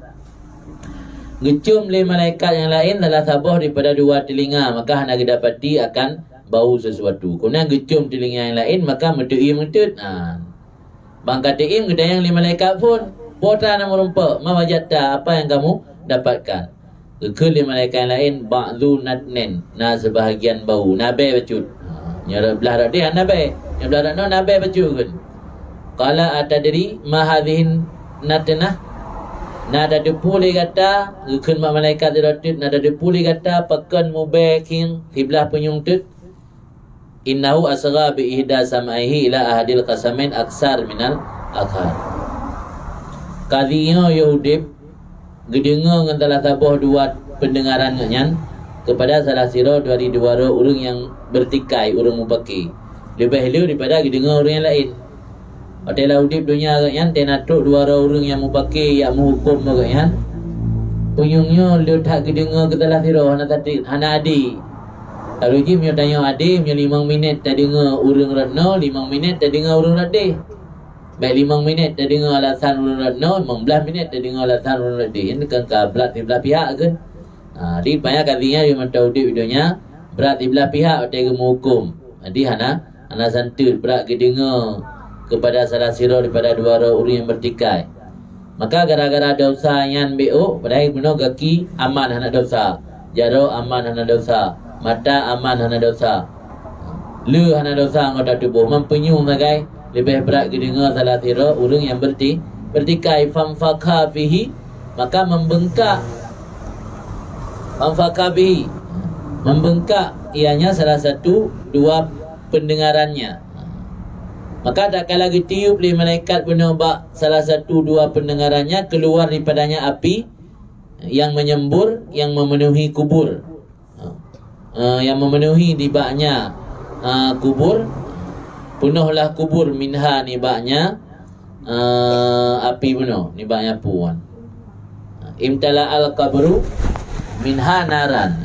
Gecum li malaikat yang lain adalah sabah daripada dua telinga. Maka hana dapati akan bau sesuatu. Kemudian gecum telinga yang lain maka metu'i metut. Bang kata im gedayang li malaikat pun. Pota nama rumpa, mawajata apa yang kamu dapatkan. Gekun li malaikat yang lain, ba'zu natnen, na sebahagian bau, nabai bacut. Nyara belah rak dia, nabai. Yang belah rak no, nabai bacut kan. Qala atadri, mahadhin natnah. Nada depu li kata, gekun mak malaikat diratut, nada depu li kata, pakan mubaking, hiblah penyung tut. Innahu asgha bi ihda samaihi ila ahadil qasamain aksar minal akhar. Kadhinya Yahudib gedengar dengan telah tabah dua pendengaran ngan kepada salah sira dari dua orang yang bertikai, orang mubaki. Lebih helu daripada gedengar orang yang lain. Hotel Yahudib dunia ngan tenatuk dua orang yang mubaki yang menghukum ngan. Punyungnya dia tak gedengar ke telah sira hana adi. Lalu je dia tanya adi, dia 5 minit tak dengar orang ratno, 5 minit tak dengar orang ratih. Baik 5 minit dia dengar alasan ulun radno, 15 minit dia dengar alasan ulun radih. Ini kan berat di belah pihak kan. Jadi banyak kalinya dia mentau di videonya berat di belah pihak dia menghukum. Jadi hana santul berat ke dengar kepada salah sira daripada dua orang yang bertikai. Maka gara-gara dosa yang BO, padahal guna kaki aman hana dosa. Jaro aman hana dosa. Mata aman hana dosa. Lu hana dosa anggota tubuh mempenyung bagai lebih berat kedengar salah sira orang yang bertikai famfaka fihi, maka membengkak ianya salah satu dua pendengarannya. Maka tak kala tiup li malaikat penobak salah satu dua pendengarannya, keluar daripadanya api yang menyembur, yang memenuhi kubur, yang memenuhi dibaknya kubur. Penuhlah kubur minha nibaknya api penuh, nibaknya puan. Imtala al-qabru minha naran.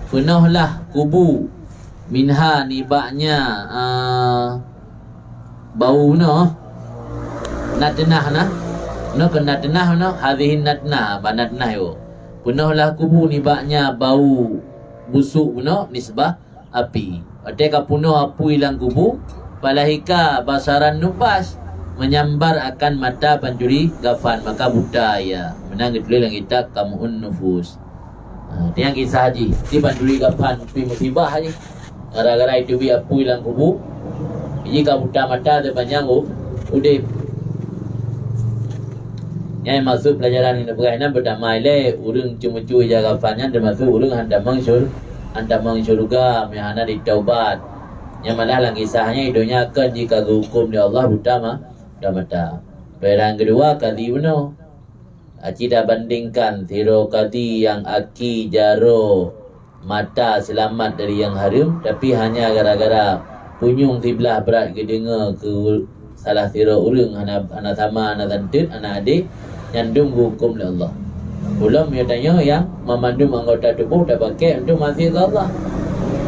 Penuhlah kubu minha nibaknya bau no. Natnah nah. No ke natnah no, hadhihi natnah, banatnah yo. Penuhlah kubu nibaknya bau busuk no nisbah api. Ketika punuh apu hilang kubu, palahika basaran nupas menyambar akan mata pancuri gafan, maka buta ya. Menang ditulis dalam kitab Kamu'un Nufus. Ini yang kisah haji. Di pancuri gafan musibah haji. Gara-gara itu bi apu hilang kubu. Jika buta mata terpanjang udip. Yang maksud pelajaran ini berkaitan berdamai le urang cuma-cuma jaga gafannya termasuk urang hendak mangsur. Anda surga mihana ditaubat. Yang malah lang kisahnya hidupnya akan jika hukum di Allah buta mata. Perang kedua kadhi beno. Acida bandingkan thiro kadhi yang aki jaro mata selamat dari yang haram, tapi hanya gara-gara punyung tiblah berat ke dengar ke salah thiro urang hana sama hana tantut hana adik yang dum hukum di Allah. Belum dia tanya yang memandum anggota tubuh dah pakai untuk masih ke Allah.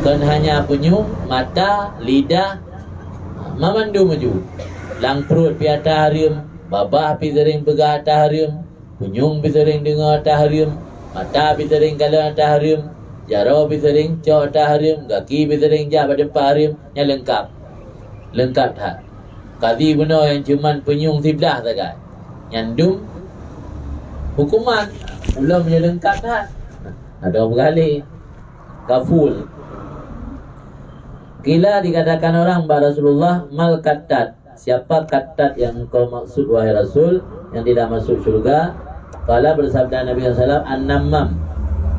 Kan hanya penyum, mata, lidah, memandu maju. Lang perut pi atas harim, babah pi sering pegang atas harim, penyum pi sering dengar atas harim, mata pi sering kala atas harim, jaro pi sering cok atas harim, kaki pi sering jak pada depan harim, yang lengkap. Lengkap tak? Kadi benar yang cuman penyung sebelah saja. Yang dum hukuman belum punya lengkap tak? Ada berkali kaful. Kila dikatakan orang kepada Rasulullah, mal kattat. Siapa kattat yang kau maksud wahai Rasul yang tidak masuk syurga? Kala bersabda Nabi SAW, an-nammam.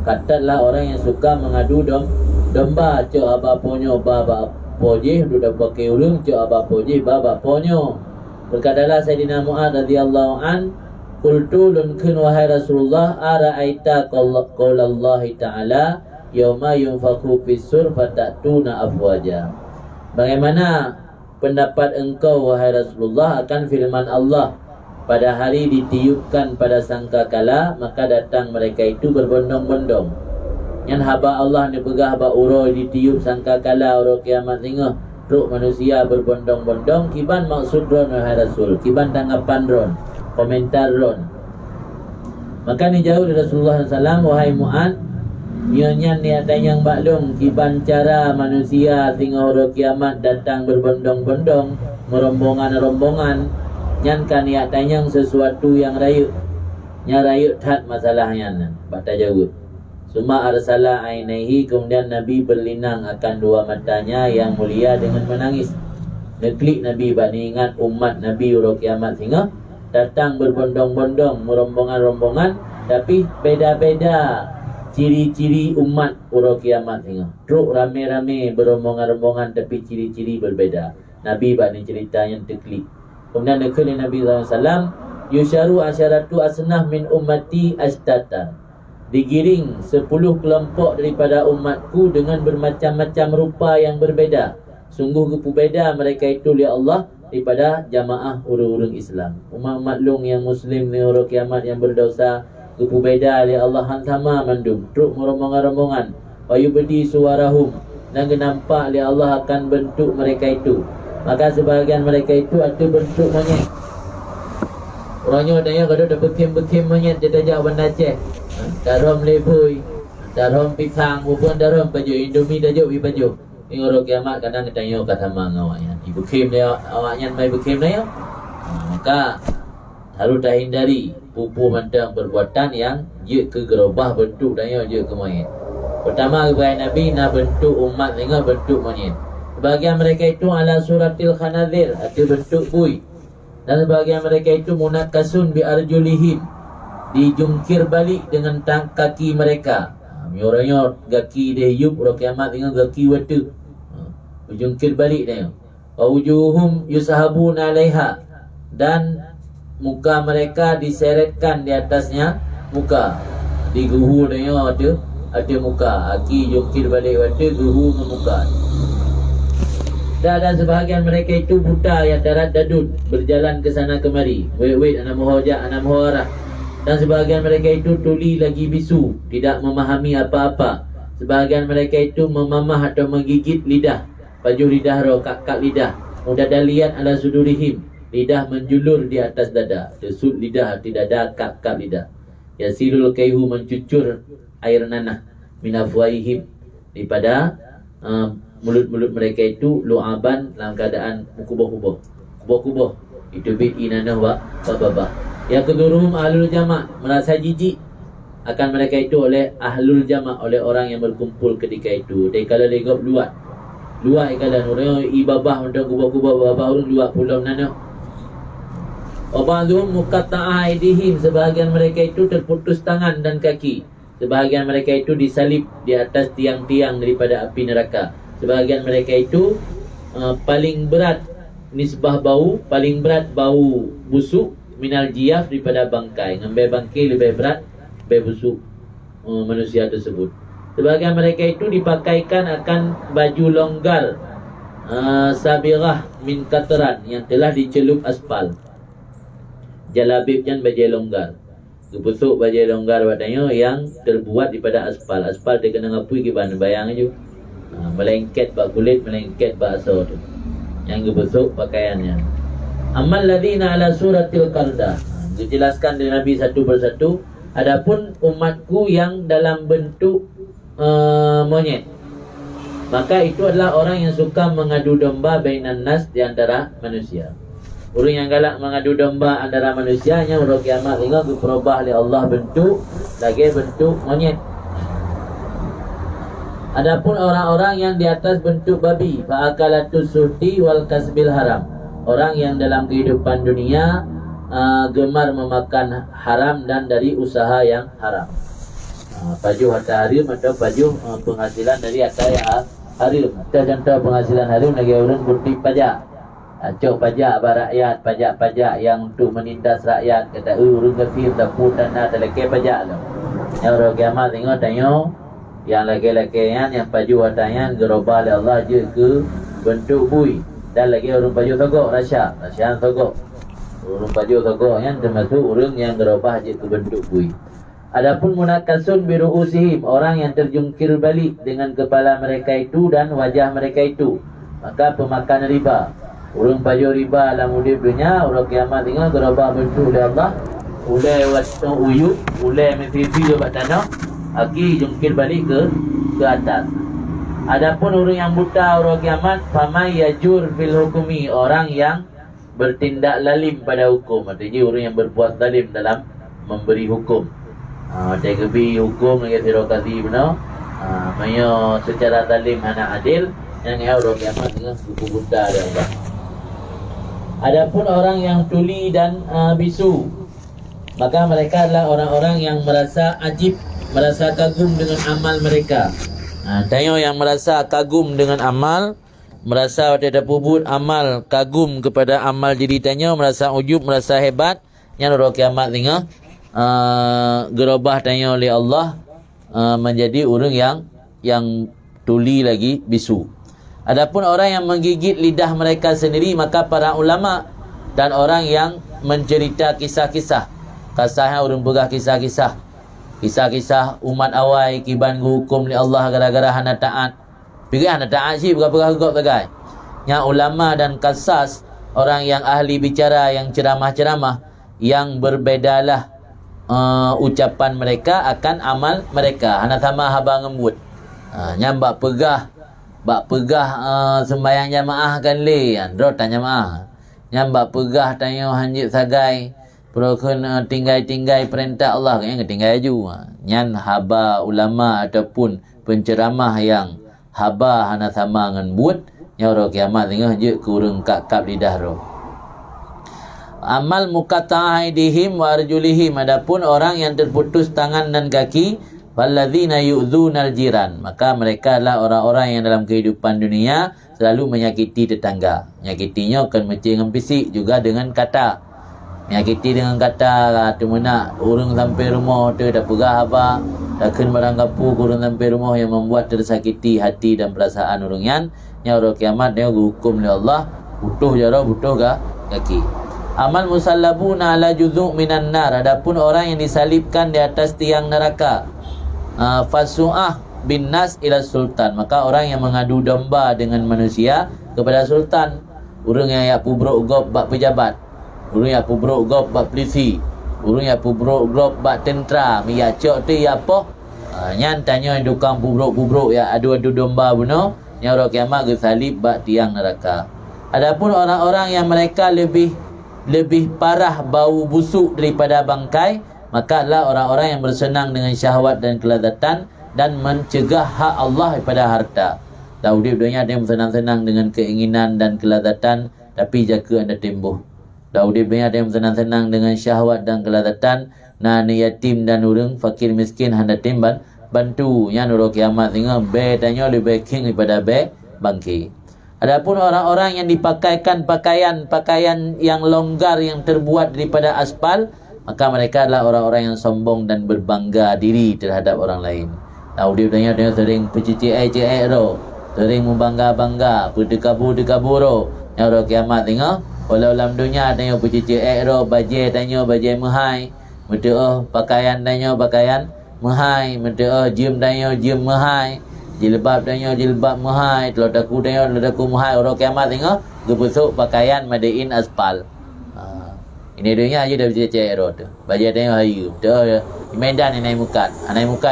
Kattatlah orang yang suka mengadu domba. Cok abaponyo baba pojih duduk pakai ulung. Cok abapojih baba ponyo. Berkatalah Sayyidina Mu'ad radhiyallahu an, qultu lunkun wahai Rasulullah, ara'aita qaulallahi ta'ala yauma yunfakhu fis-sur fatatuna afwaja. Bagaimana pendapat engkau wahai Rasulullah akan firman Allah, pada hari ditiupkan pada sangkakala maka datang mereka itu berbondong-bondong. Yang haba Allah ni pegah haba uroi ditiup sangkakala uroi kiamat tengah truk manusia berbondong-bondong. Kiban maksud ron wahai Rasul, kiban tanggapan ron, komentar ron. Maka ni jauh dari Rasulullah SAW, wahai Mu'ad, nyanyian ni ada yang baklung kiban cara manusia tengah uroi kiamat datang berbondong-bondong, merombongan-rombongan. Nyan kan ya tanyang sesuatu yang rayu, nya rayu tak masalahnya. Bata jawab. Suma arsala ainaihi, kemudian Nabi berlinang akan dua matanya yang mulia dengan menangis. Neklik Nabi bani ingat umat Nabi urut kiamat sehingga datang berbondong-bondong, merombongan-rombongan, tapi beda-beda ciri-ciri umat urut kiamat sehingga truk rame-rame berombongan-rombongan tapi ciri-ciri berbeda. Nabi bani cerita yang teklik. Kemudian neklik Nabi SAW, yusharu asyaratu asnah min ummati ashtatan. Digiring 10 kelompok daripada umatku dengan bermacam-macam rupa yang berbeza. Sungguh berbeza mereka itu oleh Allah daripada jamaah orang-orang Islam. Umat-umat long yang Muslim ni orang kiamat yang berdosa, berbeza oleh Allah sama mandum. Truk merombongan-rombongan. Wa yubdi suwarahum, dan nampak oleh Allah akan bentuk mereka itu. Maka sebahagian mereka itu ada bentuk monyet. Orangnya ada yang ada bekim-bekim monyet dia tajak benda Aceh. Darom lebui, darom pisang, bukan darom baju Indomie dajuk pi baju. Ini orang kiamat kadang ketanya kata mang awaknya. Ibu kim dia awaknya mai bekim dia. Maka harus dah hindari pupu mantang perbuatan yang dia kegerobah bentuk dia dia ke monyet. Pertama kepada Nabi nak bentuk umat dengan bentuk monyet. Sebahagian mereka itu ala suratil khanazir, ada bentuk bui. Dan sebahagian mereka itu munakasun bi arjulihim, dijungkir balik dengan kaki mereka. Orangnya kaki dia hiup orang kiamat dengan kaki watu. Dijungkir balik dia. Wa wujuhum yusahabuna 'alaiha, dan muka mereka diseretkan di atasnya muka. Di guhu dia ada muka. Kaki jungkir balik watu, guhu muka. Dan sebahagian mereka itu buta yang darat dadut, berjalan ke sana kemari. Wait anak muhajah, anak muharah. Dan sebahagian mereka itu tuli lagi bisu, tidak memahami apa-apa. Sebahagian mereka itu memamah atau menggigit lidah, baju lidah roh, kat lidah. Mudah dalian ala sudurihim, lidah menjulur di atas dada. Desut lidah di dada, kat lidah. Yasilul kaihu, mencucur air nanah minafwaihim, daripada mulut-mulut mereka itu lu'aban dalam keadaan kubuh-kubuh. Kubuh-kubuh itu bid'i nanah wa babah. Yang keduruhum ahlul jama', merasa jijik akan mereka itu oleh ahlul jama', oleh orang yang berkumpul ketika itu. Dia kala legop luat ikalan orang ibabah untuk kubuh-kubuh babah orang luat pulau nanah. Wa ba'dhum muqatta'a aydihim, sebahagian mereka itu terputus tangan dan kaki. Sebahagian mereka itu disalib di atas tiang-tiang daripada api neraka. Sebahagian mereka itu paling berat nisbah bau, paling berat bau busuk minal jiyaf, daripada bangkai. Ngambil bangkai lebih berat, lebih busuk manusia tersebut. Sebahagian mereka itu dipakaikan akan baju longgar sabirah min katran, yang telah dicelup aspal. Jalabib kan baju longgar. Gebesuk bajai longgar badannya yang terbuat daripada aspal. Aspal dia kena ngapui ke bahan bayang je. Melengket bak kulit, melengket bak asal tu. Yang gebesuk pakaiannya. Amal ladina ala suratil qardah. Dijelaskan dari Nabi satu persatu. Adapun umatku yang dalam bentuk monyet, maka itu adalah orang yang suka mengadu domba bainan nas di antara manusia. Orang yang galak mengadu domba antara manusianya, orang kiamat tengok berubah oleh Allah bentuk lagi bentuk monyet. Adapun orang-orang yang di atas bentuk babi, fa'akalatus suhti wal kasbil haram. Orang yang dalam kehidupan dunia gemar memakan haram dan dari usaha yang haram. Pajuh harta harim atau pajuh penghasilan dari harta yang harim. Kita contoh penghasilan harim lagi orang kutip pajak. Cok pajak rakyat, pajak-pajak yang untuk menindas rakyat. Kata urung kafir dapur tanah terlekeh pajak tu. Yang orang kiamat tengok yang laki-laki yang pajuh hartanya gerobah oleh Allah je ke bentuk bui. Dan lagi orang pajuh sogok rasyan sogok. Orang pajuh sogok yang termasuk orang yang gerobah je ke bentuk bui. Adapun munakasun biru'usihim, orang yang terjungkir balik dengan kepala mereka itu dan wajah mereka itu, maka pemakan riba. Orang pajuh riba dalam hidup dunia, orang kiamat tengok gerobah bentuk oleh Allah. Ulai waktu uyuk, ulai mimpi dekat tanah, aki jungkir balik ke atas. Adapun orang yang buta, orang kiamat, famai yajur fil hukumi, orang yang bertindak lalim pada hukum. Artinya orang yang berbuat zalim dalam memberi hukum. Macam kebi hukum lagi sirokasi benar. Maksudnya secara zalim anak adil, yang orang kiamat dengan buku buta dia Allah. Adapun orang yang tuli dan bisu, maka mereka adalah orang-orang yang merasa ajib, merasa kagum dengan amal mereka. Tengok yang merasa kagum dengan amal, merasa ada pubut amal, kagum kepada amal diri tanya, merasa ujub, merasa hebat. Yang orang kiamat tengok gerobah tanya oleh Allah menjadi orang yang tuli lagi bisu. Adapun orang yang menggigit lidah mereka sendiri, maka para ulama dan orang yang mencerita kisah-kisah. Kasahnya orang pegah kisah-kisah. Kisah-kisah umat awal kiban hukum li Allah gara-gara hana taat. Pilih hana taat sih pegah-pegah gop tagai. Yang ulama dan kasas, orang yang ahli bicara, yang ceramah-ceramah, yang berbedalah ucapan mereka akan amal mereka. Hana sama haba ngembut. Nyambak pegah sembahyang jamaah kan le, andro tanya jamaah. Nyambak pegah tanya hanjit sagai, perokun tinggai perintah Allah kan tinggai aju. Nyan haba ulama ataupun penceramah yang haba hana sama ngan buat, nyauro kiamat tengah je kurang kap lidah ro. Amal muqatta'aidihim wa arjulihim, adapun orang yang terputus tangan dan kaki, walladzina yu'dzunal jiran, maka mereka adalah orang-orang yang dalam kehidupan dunia selalu menyakiti tetangga. Menyakitinya bukan mesti dengan fisik, juga dengan kata. Menyakiti dengan kata, tu mana urung sampai rumah tu dah pegah apa, dah ken barang kapu urung sampai rumah yang membuat tersakiti hati dan perasaan orang yang orang kiamat dia hukum oleh Allah, butuh jara butuh kaki. Amal musallabuna ala juzuk minan nar, adapun orang yang disalibkan di atas tiang neraka. Fasu'ah bin nas ila sultan, maka orang yang mengadu domba dengan manusia kepada sultan. Orang yang pubruk gop bak pejabat, orang yang pubruk gop bak polisi, orang yang pubruk gop bak tentera, ya cok tu ya apa? Nyan tanya dukang pubruk ya adu-adu domba bunuh, yang orang kiamat gesalib bak tiang neraka. Adapun orang-orang yang mereka lebih parah bau busuk daripada bangkai, maka adalah orang-orang yang bersenang dengan syahwat dan kelazatan dan mencegah hak Allah daripada harta. Tahu dia dunia ada yang senang-senang dengan keinginan dan kelazatan, tapi jaga anda tembuh. Tahu dia dunia ada yang senang-senang dengan syahwat dan kelazatan, ni yatim dan orang fakir miskin anda timban bantu. Yang orang kiamat tengok be tanya lebih king daripada be bangki. Adapun orang-orang yang dipakaikan pakaian yang longgar yang terbuat daripada aspal, maka mereka adalah orang-orang yang sombong dan berbangga diri terhadap orang lain. Tahu dia tanya sering pecicik-cik ro, sering membangga-bangga, berdekabur ro. Yang orang kiamat tengok, walau dalam dunia tanya pecicik ro, bajai tanya bajai mahai, Mertua pakaian danyo pakaian mahai, mertua jim danyo jim mahai, jilbab danyo jilbab mahai, telur daku danyo telur daku mahai. Orang kiamat tengok gebusuk pakaian madain aspal. Ini dunia aja dah bercecek error tu. Baju danyo hayu. Tu di Medan ni naik mukat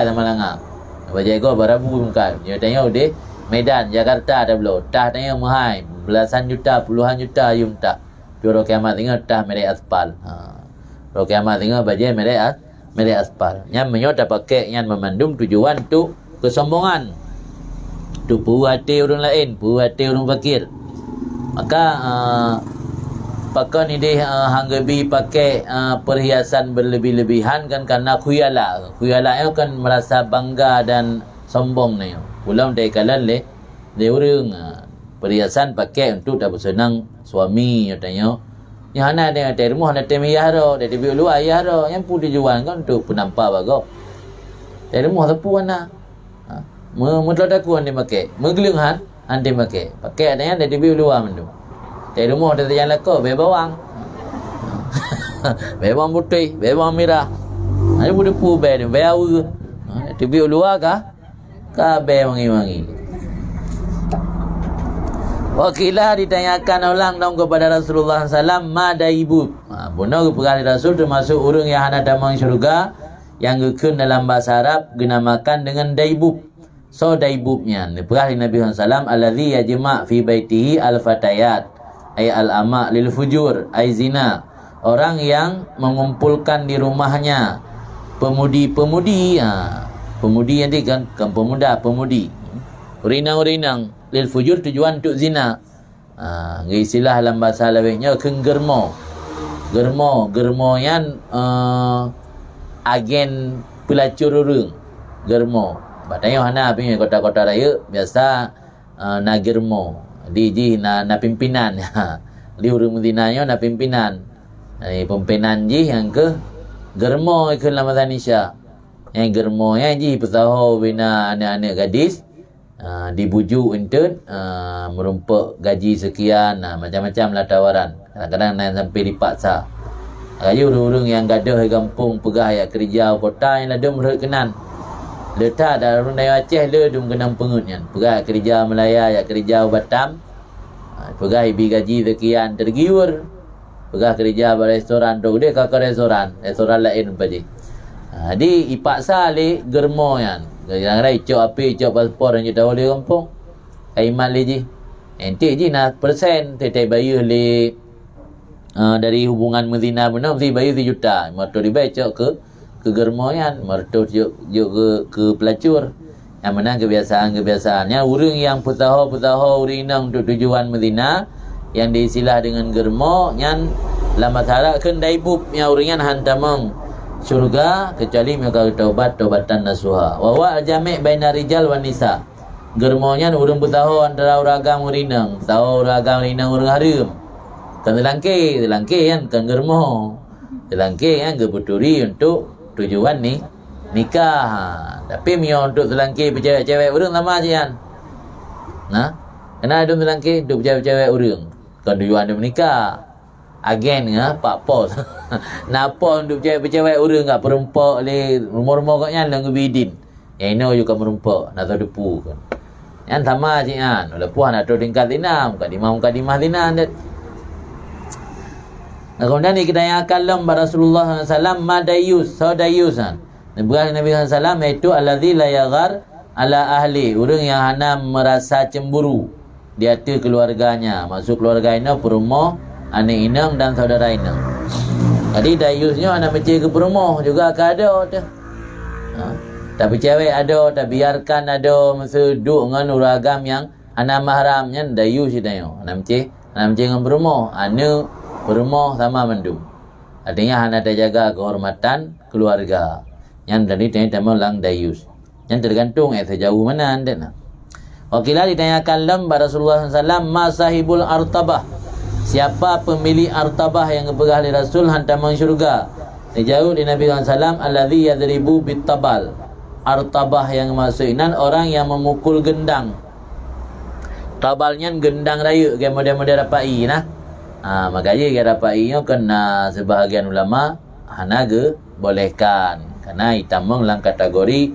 sama langa. Baju go barabu mukat. Dia danyo de Medan Jakarta dah belum. Tah danyo mahai, belasan juta, puluhan juta yum tak. Orang kiamat tengok tah merek aspal. Orang kiamat tengok baju merek aspal. Yang menyota pakai yang memandum tujuan tu kesombongan. Tu puhati orang lain, puhati orang fakir. Maka pakai ni dia hanggabi pakai perhiasan berlebih-lebihan kan karena khuyala. Khuyala itu kan merasa bangga dan sombong ni. Ulang dari kalan le dia orang perhiasan pakai untuk tak bersenang suami katanya. Yang ana dia dari rumah nak temiyah ro, dari bilik luar ayah ro, yang pun dijual kan untuk penampak bago. Dari rumah tepu ana. Mudlah daku ande pakai. Megelung ande pakai. Pakai adanya dari bilik luar mendu. Dari rumah ada jalan ko, be bawang. Be bawang putih, be bawang merah. Ada pun depu be ni, be awu. Di bilik luar ka be wangi-wangi. Wakilah ditanyakan ulang dong kepada Rasulullah SAW, mada ibu. Benar kepada Rasul termasuk orang yang ada damang syurga yang gekun dalam bahasa Arab dinamakan dengan daibub. So daibubnya perkara Nabi SAW alladhi yajma' fi baitihi al-fatayat ay al-ama' lil fujur ay zina. Orang yang mengumpulkan di rumahnya pemudi-pemudi. Pemudi yang kan pemuda, pemudi. Urinang-urinang lil fujur tujuan untuk zina. Istilah dalam bahasa Arabnya germo. Germo yang agen pelacur orang. Germo. Batanya hana punya kota-kota raya biasa na germo. Di na pimpinan. Di urang Madinahnya na pimpinan. Pimpinan ji yang ke germo ikut dalam bahasa Indonesia. Yang germo yang ji petahu bina anak-anak gadis. Dibujuk untuk merumpak gaji sekian, macam-macam lah tawaran. Kadang-kadang naik sampai dipaksa. Kaya orang-orang yang gaduh di kampung pegah ayat kerja kota yang ada menurut kenan. Letak dah orang dari Aceh le dum kenang pengutnya. Pegah kerja Melaya ayat kerja Batam. Pegah ibi gaji sekian tergiur. Pegah kerja pada restoran tu dia kakak restoran lain pada. Jadi ipaksa le germo yan. Kadang-kadang icok api, icok paspor yang tahu di kampung. Kaiman le ji. Ente ji nak persen tetai bayar le dari hubungan Medina benar mesti bayar 1 juta. Mertu dibayar cok ke germoyan, mertu juk ke pelacur. Yang mana kebiasaan-kebiasaannya orang yang putaho urinang untuk tujuan Medina yang diistilah dengan germo yang lama tarak kan daibub yang orang yang hantamang syurga kecuali mereka taubatan nasuha. Wa huwa al-jami' baina rijal wan nisa. Germonya urang putaho antara uragam urinang, tahu uragam urinang urang harum. Kan telangke kan germo. Telangke kan gebuturi untuk tujuan ni nikah. Tapi mio untuk telangke cewek-cewek urang lama aja kan. Nah, kena ada telangke untuk cewek-cewek urang. Kan tujuan dia menikah. Agen pak pos. Napa untuk cewek-cewek orang enggak perempak le rumah-rumah katnya lang bidin. Yang ini juga merempak nak tahu depu kan. Yang sama je kan. Lepas nak tahu tingkat tinam, mukadimah tinam det. Kemudian kita yang kalam Rasulullah SAW madayus, saudayus kan. Nabi SAW itu alladzi la yaghar ala ahli, orang yang hana merasa cemburu di hati keluarganya. Masuk keluarga ini perumah anak inang dan saudara inang. Jadi dayusnya anak mencari ke perumah juga ada tu. Tapi cewek ada, tak biarkan ada masa duduk dengan uragam yang anak mahramnya dayus itu. Anak mencari dengan perumah. Anak perumah sama mendung. Artinya anak tak jaga kehormatan keluarga. Yang tadi tanya lang dayus. Yang tergantung sejauh mana anda. Wakilah ditanyakan lamba Rasulullah SAW ma sahibul artabah. Siapa pemilik artabah yang kepegah oleh Rasul hantaman syurga? Dijauh di Nabi SAW alladhi yadribu bittabal. Artabah yang maksudnya orang yang memukul gendang. Tabalnya gendang raya kayak model-model rapai nah. Makanya kira rapai nya kena sebahagian ulama hanaga bolehkan karena itamang dalam kategori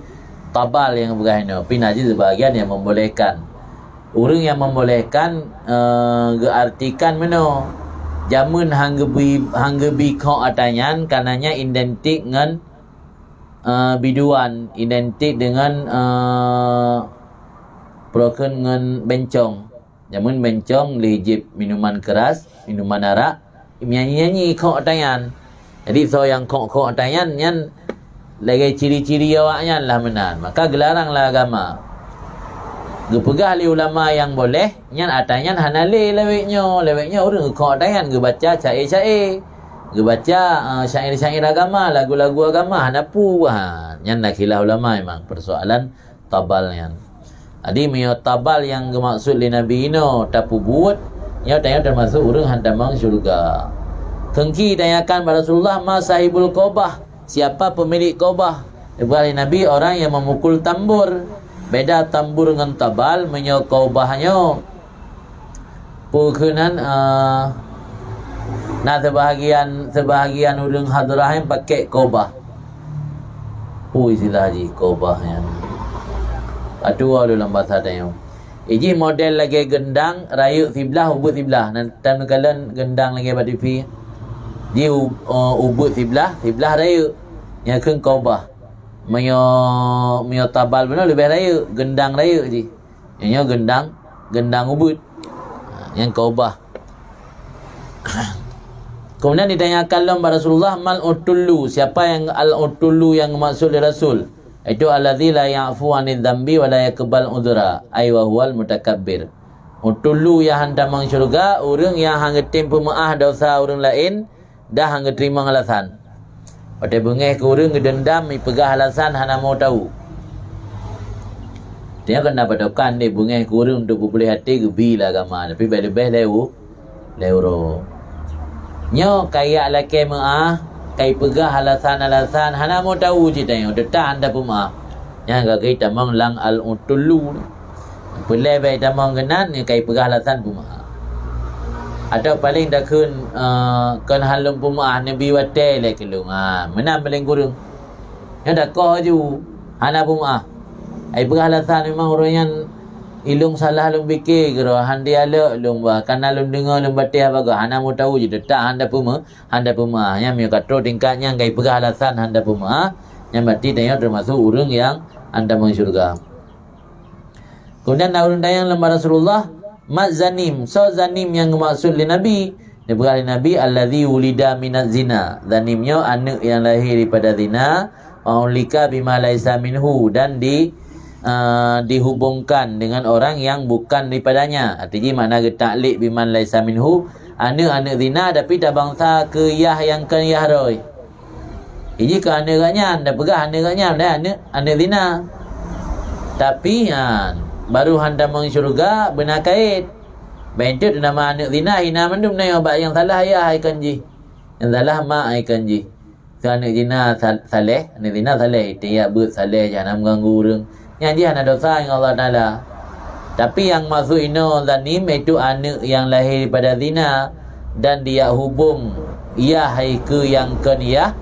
tabal yang bergahina pinaji sebahagian yang membolehkan. Orang yang membolehkan geartikan mana jamun hangga bi kau atanyan karenanya identik dengan biduan, identik dengan broken dengan bencong. Jamun bencong lejip minuman keras, minuman arak, nyanyi-nyanyi kau atanyan. Jadi so yang kau atanyan nyan lagi ciri-ciri awaknya lah menan. Maka gelaranglah agama. Gepegah li ulama yang boleh nyan atanyan hanale leweknya orang kau atanyan ge baca syair-syair. Ge baca syair-syair agama, lagu-lagu agama hanapu nyan nak khilah ulama memang persoalan tabalnya. Adi mio tabal yang maksud li Nabi ino tapu buat nya tanya termasuk urang handamang syurga. Tengki tanyakan pada Rasulullah ma sahibul qabah, siapa pemilik qabah? Dibali Nabi orang yang memukul tambur. Beda tambur dengan tabal menyo qabahnya. Pukenan nah sebahagian urang hadrah yang pakai qabah. Istilah ji qabahnya. Aduh dalam bahasa tanya. Iji model lagi gendang rayuk siblah ubut siblah. Nanti kalian gendang lagi pada TV. Ji ubut siblah rayuk. Yang keng qaubah. Menyo tabal benar lebih rayuk, gendang rayuk ji. Yang gendang ubut. Yang qaubah. Kemudian ditanyakan kepada Rasulullah mal utullu, siapa yang al utullu yang maksud Rasul? Itu allazi la ya'fu 'anil dzambi wa la yaqbal udhra ay wa huwal mutakabbir. Utullu yang handamang syurga urang yang hanggetim pemaah dosa urang lain dah hangge terima alasan. Pada bengeh ke urang ngedendam ipegah alasan hana mau tahu. Dia kena patokan dia bengeh ke urang untuk boleh hati gebilah agama tapi lebih leuro. Nyo kaya laki maah kai pegah alasan-alasan hana mau tahu je tanya detah anda pemaaf yang gagai tamang lang al utullu pelai bai tamang genan ni kai pegah alasan pemaaf atau paling dah kan halum pemaaf nabi wate le kelung menam paling kurang yang dah kau ju hana pemaaf ai pegah alasan memang orang yang ilung salah lum fikir gero handi ala lum ba kana lum dengar lum batih apa hana mau tahu je detak handa pema nya mi katro tingkatnya gai pegah alasan handa pema nya berarti dia termasuk urang yang anda mensyurga. Kemudian urang dayang lembar Rasulullah mazanim so zanim yang maksud li Nabi dia berkali Nabi allazi wulida minaz zina, zanimnya anak yang lahir daripada zina wa ulika bima laisa minhu dan dihubungkan dengan orang yang bukan daripadanya. Artinya makna taklid biman laisa minhu anak zina tapi dah bangsa ke yah yang kan yah roy. Ini ke anak gaknya anda pegah anak gaknya dah anak zina. Tapi baru handa meng syurga benar kait. Bentuk nama anak zina hina mandum nai obat yang salah ayah ai kanji. Yang salah mak ai kanji. So anak zina saleh, anak zina saleh, dia buat saleh jangan mengganggu orang. Yang dia ada dosa dengan Allah Ta'ala. Tapi yang masuk ino zanim itu anak yang lahir pada zina dan dia hubung ia hai ke yang kan ia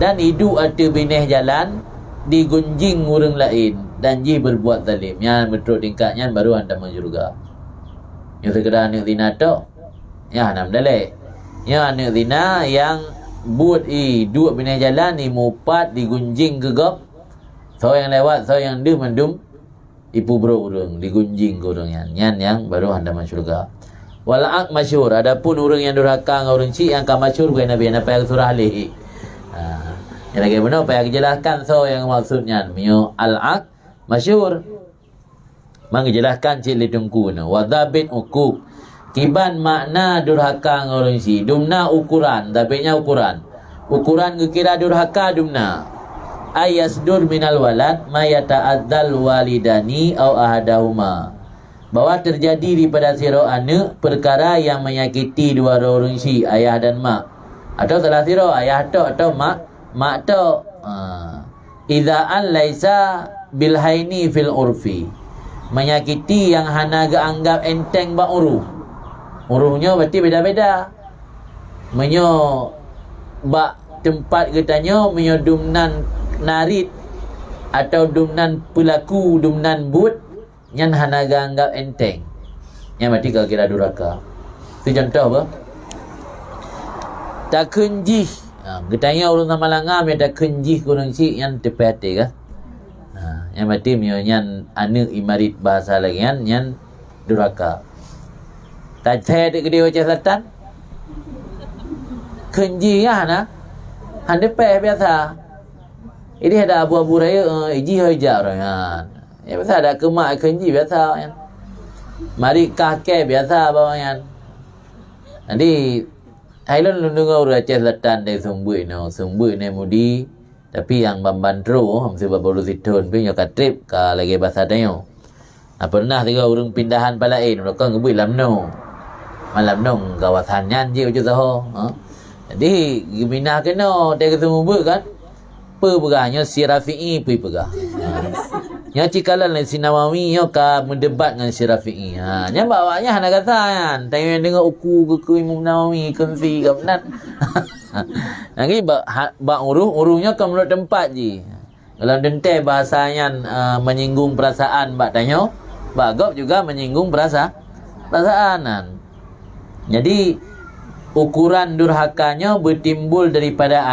dan hidup ada bineh jalan digunjing orang lain dan ji berbuat zalim. Yang betul tingkatnya baru anda masuk syurga. Yang segera anak zina tu ya nam dalek. Yang anak zina yang buat dua bineh jalan ni mupat digunjing gegap. So yang lewat, so yang dia mendum ipu bro urang digunjing ke urang yan yang baru anda masuk syurga. Wala'ak masyhur, adapun urang yang durhaka dengan urang cik yang ka masyhur bukan Nabi apa yang surah alih. Yang lagi benar apa yang jelaskan so yang maksudnya mio al-ak masyhur. Mang jelaskan cik li tungku no wadabit uquq. Kiban makna durhaka dengan urang cik, dumna ukuran, dabitnya ukuran. Ukuran kira durhaka dumna. Ayasdur minal walad ma yata'adzal walidani au ahadahuma. Bahwa terjadi daripada siro anak perkara yang menyakiti dua orang si ayah dan mak. Atau salah siro ayah tu atau mak tu. Idza an laisa bil haini fil urfi. Menyakiti yang hana anggap enteng ba uruh. Uruhnya berarti beda-beda. Menyo ba tempat katanya punya dumnan narit atau dumnan pelaku, dumnan but nyan hanaga anggap enteng. Yang mati kalau kira durhaka. Itu contoh apa? Tak kenjih. Katanya orang nama langam yang tak kenjih kurang si yang tepat ke? Yang mati punya nyan anu imarit bahasa lagi nyan durhaka. Tak cek ke dia Aceh Selatan. Kenji ya na. Hande pe biasa. Ini ada abu-abu raya iji hijau orang. Ya biasa ada kemak kenji biasa kan. Mari kakek biasa bawayan. Nanti Thailand lu dengar orang Aceh Selatan dari Sumbu ni mudi. Tapi yang Bambandro hamsi babulu siton punya katrip ka lagi bahasa dayo. Pernah tiga orang pindahan palain mereka ngebui lamno. Malam nong kawasan nyan je ujuk saho. Jadi gimana kena dia ketemu ber kan? Pegahnya si Rafi'i pergi pegah. Nya cikalan lain si Nawawi yo ka mendebat dengan si Rafi'i. Nya bawanya hana kata kan. Tanya dengar uku ke Imam Nawawi kensi ke benar. Lagi bak uruhnya ke menurut tempat je. Kalau dente bahasanya menyinggung perasaan bak tanya, bak gop juga menyinggung perasaan. Jadi ukuran durhakanya bertimbul daripada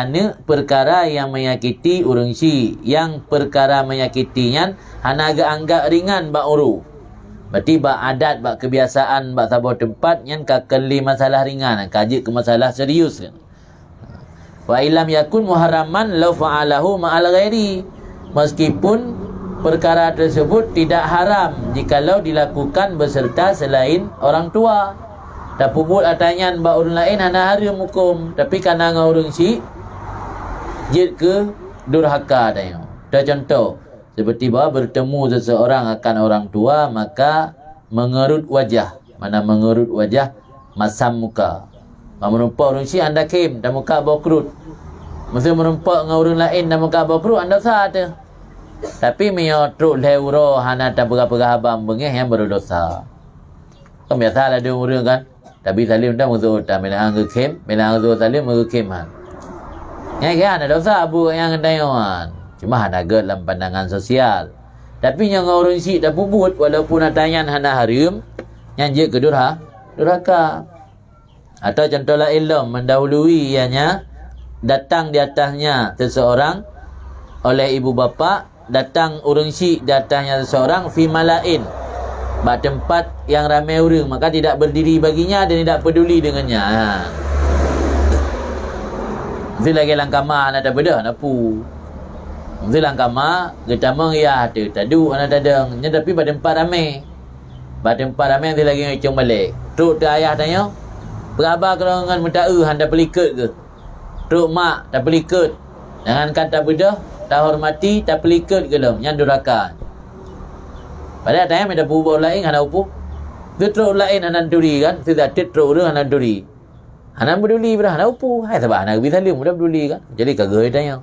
perkara yang menyakiti urang si, yang perkara menyakitinya hanaga anggap ringan bak uru. Berarti bak adat, bak kebiasaan, bak sabar tempat yang kakeli masalah ringan, kaji ke masalah serius kan. Wa ilam yakun muharraman law fa'alahu ma'al ghairi. Meskipun perkara tersebut tidak haram jikalau dilakukan beserta selain orang tua. Tak pubul atanyan ba orang lain hana haram hukum, tapi kana ngurung si jid ke durhaka tanya. Dah contoh seperti bahawa bertemu seseorang akan orang tua maka mengerut wajah. Mana mengerut wajah? Masam muka. Merumpak orang si anda kem dan muka bau kerut. Mesti merumpak dengan orang lain dan muka bau kerut anda sah tu. Tapi menyotruk leuro hana tak berapa habang bengih yang berdosa. Kan biasalah dia orang kan. Tapi salim dah musuh tak melang ke kem, melang ke salim ke keman. Yang kan ada dosa abu yang kendayan. Cuma hana ged dalam pandangan sosial. Tapi yang orang si tak pubut walaupun atanyan hana haram, yang je ke durhaka. Atau contohlah ilmu mendahului ianya datang di atasnya seseorang oleh ibu bapa, datang orang si datangnya seseorang fi malain. Bak tempat yang ramai orang, maka tidak berdiri baginya dan tidak peduli dengannya. Mesti lagi langkama anak tak beda, nak pu. Mesti langkama, kita mengiah tu, tadu anak dadang. Tapi pada tempat ramai. Pada tempat ramai nanti lagi ngecong balik. Truk tu ayah tanya, berapa kerongan minta anda pelikut ke? Truk mak tak pelikut. Jangan kata beda, tak hormati, tak pelikut ke dalam. Yang durhaka. Pada tanya ada pubuk lain hana upu. Truk lain hana duri kan. Sudah truk orang hana duri. Hana peduli berah hana upu. Hai sebab hana gebi salim mudah peduli kan. Jadi kagak tanya.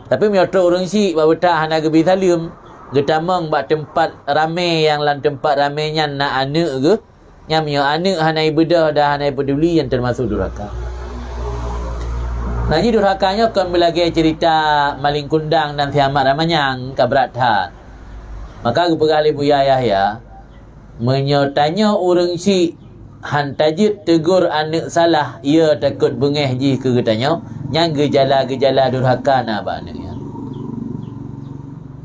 Tapi mi truk orang si bab tak hana gebi salim. Getamang bak tempat ramai yang lan tempat ramainya nak anak ke. Yang mi anak hana ibadah dah hana peduli yang termasuk durhaka. Nah, jadi durhakanya kan belagi cerita maling kundang dan kiamat ramanyang kabrathat. Maka kepegali Buya Yahya menyertanya orang si hantajit tegur anak salah, ia takut bengeh ji ke katanya yang gejala-gejala durhaka na ba anaknya.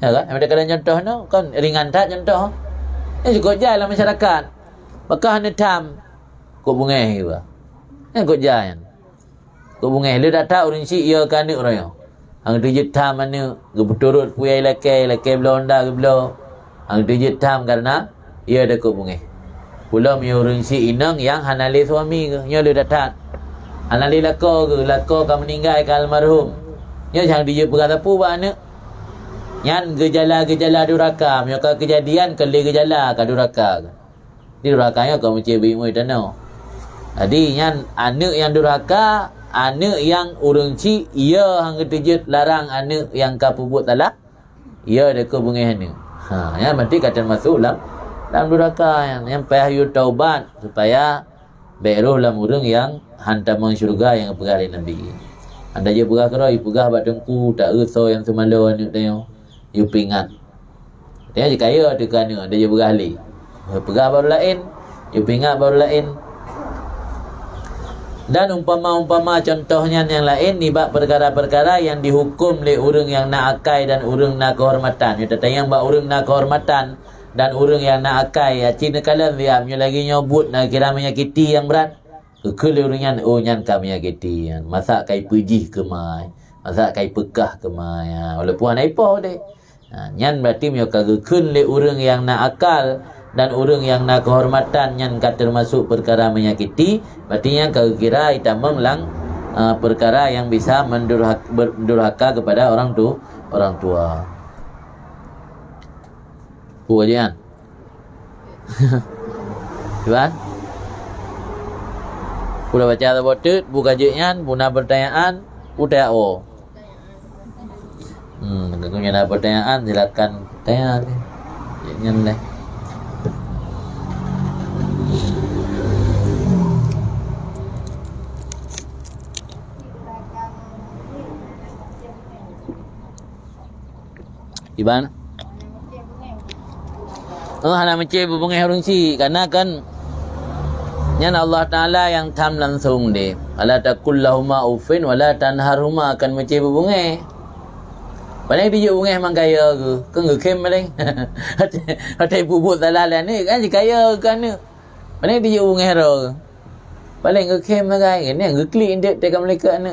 Ya kan? Ada kadang contoh no kan ringan tak contoh. Ini cukup jalan masyarakat. Maka hana tam kok bengeh juga. Yang kok jalan. Kok bengeh dia dak tahu orang si ia kan anak orang. Ang dijit tam mana gebeturut puyai lakai belonda ke belo. Ang dijit tam karena ia ada kok bengeh. Pula mi orang si inang yang hanali suami ke, nya dia datang. Hanali lako ka meninggal ke almarhum. Nya jangan dijit berkata pu ba anak. Yan gejala-gejala durhaka, maka kejadian kali gejala ka durhaka. Di durhakanya kau mesti bingung tanau. Jadi yan anak yang durhaka, anak yang urang ci ia hang dijit larang anak yang ka pubut talah. Ia ada kok bengeh ni. Ya mesti kata masuk dalam durhaka yang payah you taubat supaya beruh dalam urang yang hantam syurga yang perkara Nabi. Anda je perah kerah, you perah bat dengku, tak reso yang semalu ni tengok. You pingat. Tengok je kaya tu kerana anda je perah li. Perah baru lain, you pingat baru lain. Dan umpama-umpama contohnya yang lain ni bab perkara-perkara yang dihukum oleh orang yang nak akai dan orang nak kehormatan. You tak tanya bab orang nak kehormatan dan orang yang nak akai. Cina kala dia lagi nyobut nak kira menyakiti yang berat. Kekele orang yang nyan ka menyakiti. Masak kai pejih ke mai. Masak kai pekah ke mai. Walaupun anai po deh. Nyan berarti myo ka gekun le orang yang nak akal dan orang yang nak kehormatan yang termasuk perkara menyakiti, berarti yang kau kira kita menglang perkara yang bisa mendurhaka kepada orang tua. Pujian. Tuan. Pula baca ada botet, buka jian, puna pertanyaan, udah o. Kalau ada pertanyaan silakan tanya. Jangan deh. Di mana? Hana menceh berbungai orang si. Karena kan yang Allah Ta'ala yang tam langsung deh. Ala takul lahuma ufin wala tanharhuma akan menceh berbungai. Paling dia bungai memang kaya ke? Kan ngekem paling. Hati bubut salah lah ni. Kan dia kaya kan ni. Paling dia bungai hara ke? Paling ngekem lah kan. Ni ngeklik indek dekat mereka ni.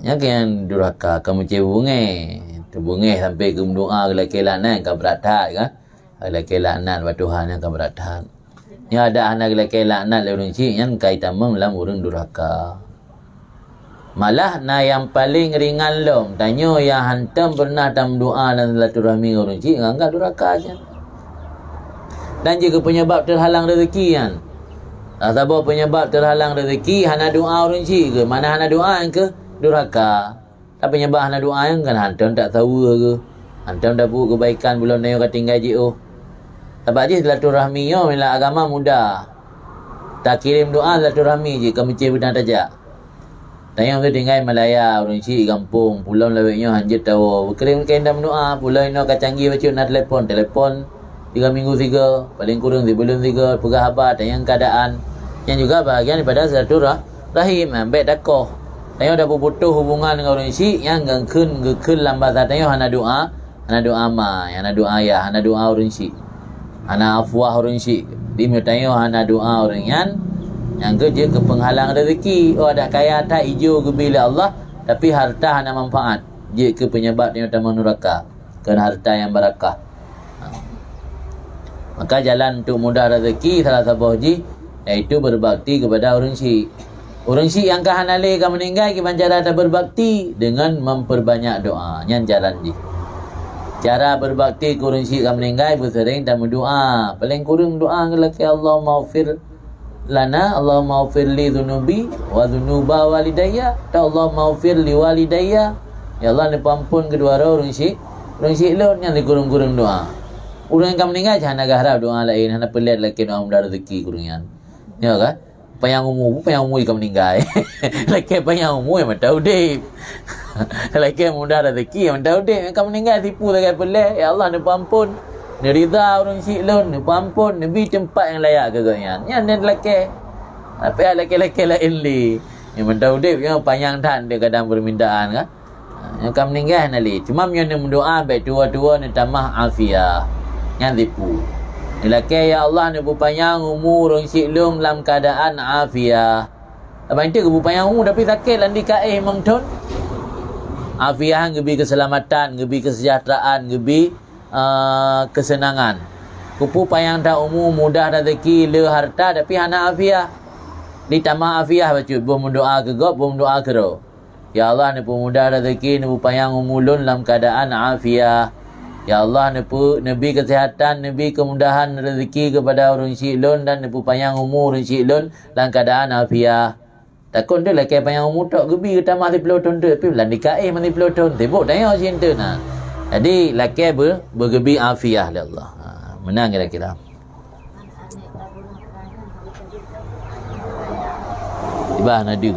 Yang kan durhaka akan menceh berbungai. Terbungih sampai ke mendoa ke laki laknat kan berat-berat kan. Laki laknat buat Tuhan yang kan berat-berat. Yang ada anak laki laknat orang cik yang kaitan dalam orang durhaka. Malah na yang paling ringan lom. Tanya yang hantam pernah dalam doa dan silaturahmi orang cik enggak durhaka je. Dan juga penyebab terhalang rezeki kan. Siapa penyebab terhalang rezeki hana doa orang cik ke? Mana hana doa yang ke? Durhaka. Tapi penyebab hana doa yang kan hantam tak tahu ke. Hantam dah buat kebaikan belum naya kat tinggal je oh. Sebab je silaturahmi yo bila agama mudah. Tak kirim doa silaturahmi je ke masjid Bidang Tajak. Tanya tu tinggal Malaya orang cik kampung pulau laweknya hanjit tahu. Berkirim kain dalam doa pulau ino kat canggih baca nak telefon 3 minggu 3 paling kurang sebelum 3 pegah habar tanya keadaan. Yang juga bahagian daripada silaturahim ambek dakoh. Tanya dah berputus hubungan dengan orang cik yang gekun lambat tanya hana doa ma, hana doa ya, hana doa orang cik. Hana afwah orang cik. Dia tanya hana doa orang yang kerja ke penghalang rezeki. Oh ada kaya tak hijau ke bila Allah tapi harta hana manfaat. Dia ke penyebab dia utama neraka. Kerana harta yang barakah. Maka jalan untuk mudah rezeki salah satu haji iaitu berbakti kepada orang cik. Orang syik yang kahanale kan meninggal ke cara ada berbakti dengan memperbanyak doa. Yang jalan je. Cara berbakti ke orang syik kan meninggal bersering dan berdoa. Paling kurang doa ke laki Allah maghfir lana, Allah maghfir li dhunubi wa dhunuba walidayya. Ta Allah maghfir li walidayya. Ya Allah ni pampun kedua orang syik. Orang syik lo yang kurang-kurang doa. Orang yang kan meninggal jangan nak harap doa lain, hana pelit laki doa mudah rezeki kurangnya. Ya kan? Payang umur ikan meninggal. Laki payang umur yang tahu deh. Laki muda rezeki yang tahu deh. Ikan meninggal tipu lagi pelik. Ya Allah ni pampun. Ni rida orang syik lon. Ni pampun. Ni tempat yang layak ke kau-nya. Yang ni laki. Tapi laki-laki lain li. Yang tahu deh. Yang payang tan dia kadang permintaan kan. Yang ikan meninggal nali. Cuma yang ni mendoa baik tua-tua ni tamah afiah. Yang tipu. Lelaki ya Allah ni berpanjang umur orang siklum dalam keadaan afiah. Apa itu ke berpanjang umur tapi sakit landi kaih mangton. Afiah gebi keselamatan, gebi kesejahteraan, gebi kesenangan. Kupu panjang dah umur mudah rezeki le harta tapi hana afiah. Ditambah afiah baca bom doa ke gop bom doa ke ro. Ya Allah ni pemudah rezeki ni berpanjang umur lun dalam keadaan afiah. Ya Allah nebi kesihatan, nebi kemudahan rezeki kepada orang syilun dan nebi panjang umur orang syilun dalam keadaan afiah. Takut dia laki panjang umur tak gebi kita masih peloton tu tapi belan dikaih masih peloton tebuk tanya cinta nah. Jadi laki bergebi afiah oleh Allah. Menang kira-kira. Tiba nadu.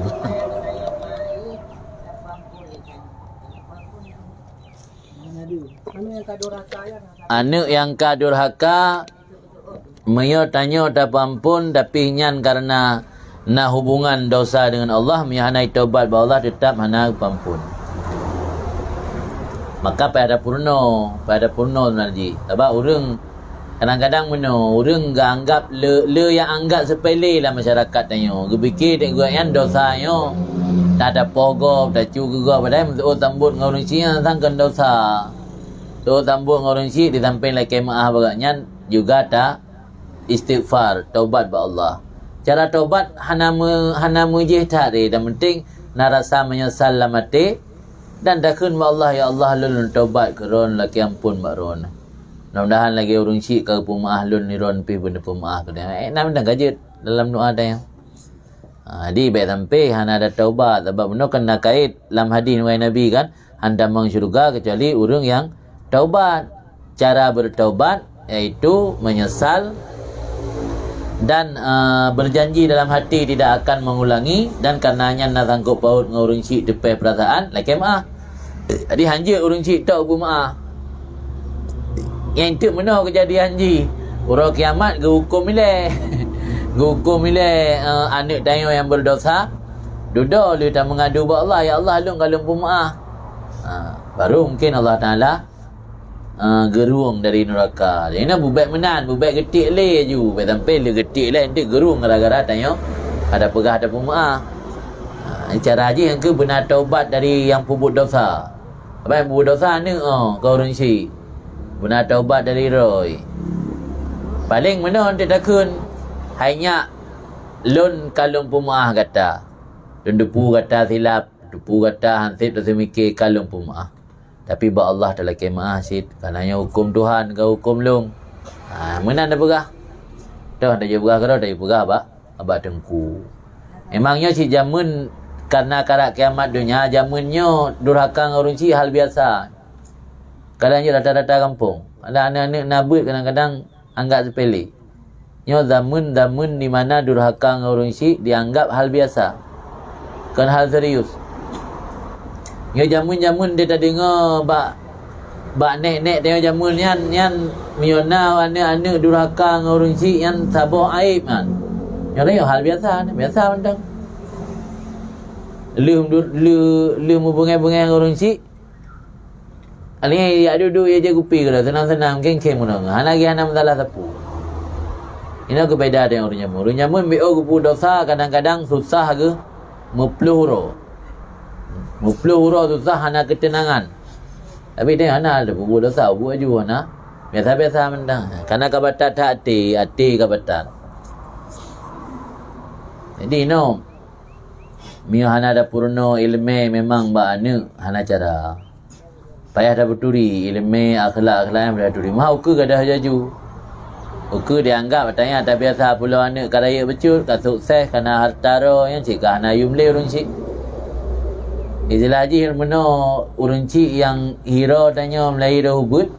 anak yang kadurhaka Maya tanya tak ampun tapi nyan karena nak hubungan dosa dengan Allah maya hanai taubat ba Allah tetap hana ampun. Maka pada purno nanti. Sebab orang kadang-kadang orang gak anggap le yang anggap sepele lah masyarakat tanya. Gebikir tak gua yang dosa yo. Tak ada pogo, tak juga padahal untuk tambut ngau orang Cina sangkan dosa. Tu tambut ngau orang Cina disampaikan kemaah bagaknya juga tak istighfar, taubat ba Allah. Cara taubat hana mujih tak dan penting nak rasa menyesal lah mati dan dakun ba Allah ya Allah lun taubat keron laki ampun ba ron. Mudah-mudahan lagi urung cik ke pemaah lun ni ron pi benda pemaah ke dia. Nam dah gajet dalam doa dia. Di baik sampai hana ada taubat sebab benda kena kait dalam hadis Nabi kan anda mang syurga kecuali urang yang taubat. Cara bertaubat iaitu menyesal dan berjanji dalam hati tidak akan mengulangi dan karenanya nak sangkut paut dengan orang cik depan perasaan laki maaf. Jadi hanja orang cik tak pun maaf. Yang itu mana kejadian ji orang kiamat ke hukum milih ke hukum milih anak dayo yang berdosa duduk dia tak mengadu kepada Allah ya Allah lun kalau pun maaf. Baru mungkin Allah Ta'ala gerung dari neraka. Jadi nak bubat menan, bubat getik le ju. Buat sampai le getik le nanti gerung gara-gara tanya ada pegah ada pemaaf. Cara haji yang ke benar taubat dari yang pubut dosa. Apa yang pubut dosa ni kau orang si. Benar taubat dari roy. Paling mana nanti takun hanya lun kalung pemaaf kata. Lun depu kata silap, depu kata hansip tu mikir kalung pemaaf. Tapi ba Allah telah kemah sid kananya hukum Tuhan ke hukum lung. Mana ada pegah? Dah ada je pegah ke dah pegah ba tengku. Memangnya si jamun karena karak kiamat dunia jamunnya durhaka orang si hal biasa. Kadang-kadang rata-rata kampung. Ada anak-anak nabut kadang-kadang anggap sepele. Nyo zaman di mana durhaka orang si dianggap hal biasa. Kan hal serius. Ya jamun-jamun dia tak dengar bak nek-nek tengok jamun yang miona anak-anak durhaka dengan orang cik yang sabar aib kan. Yang lain hal biasa pandang. Lu bungai-bungai dengan orang cik. Alih dia duduk je kupi ke dah senang-senang keng-keng mana. Hana lagi hana masalah sapu. Ini aku beda dengan orang jamun. Orang jamun bio kupu dosa kadang-kadang susah ke mepluh huruf susah hana ketenangan. Tapi dia hana ada buat dosa buat juga hana biasa-biasa mendang. Karena kabatan tak hati kabatan. Jadi mio hana ada purno ilmu memang ba anu hana cara. Payah dah berturi ilmu akhlak yang berturi. Mau ke gadah jaju. Uku dianggap tanya tak biasa pula anak karaya becut ka sukses karena harta ro yang cik hana yumle urun cik. Istilah haji mana orang cik yang hero tanya melahir hubut.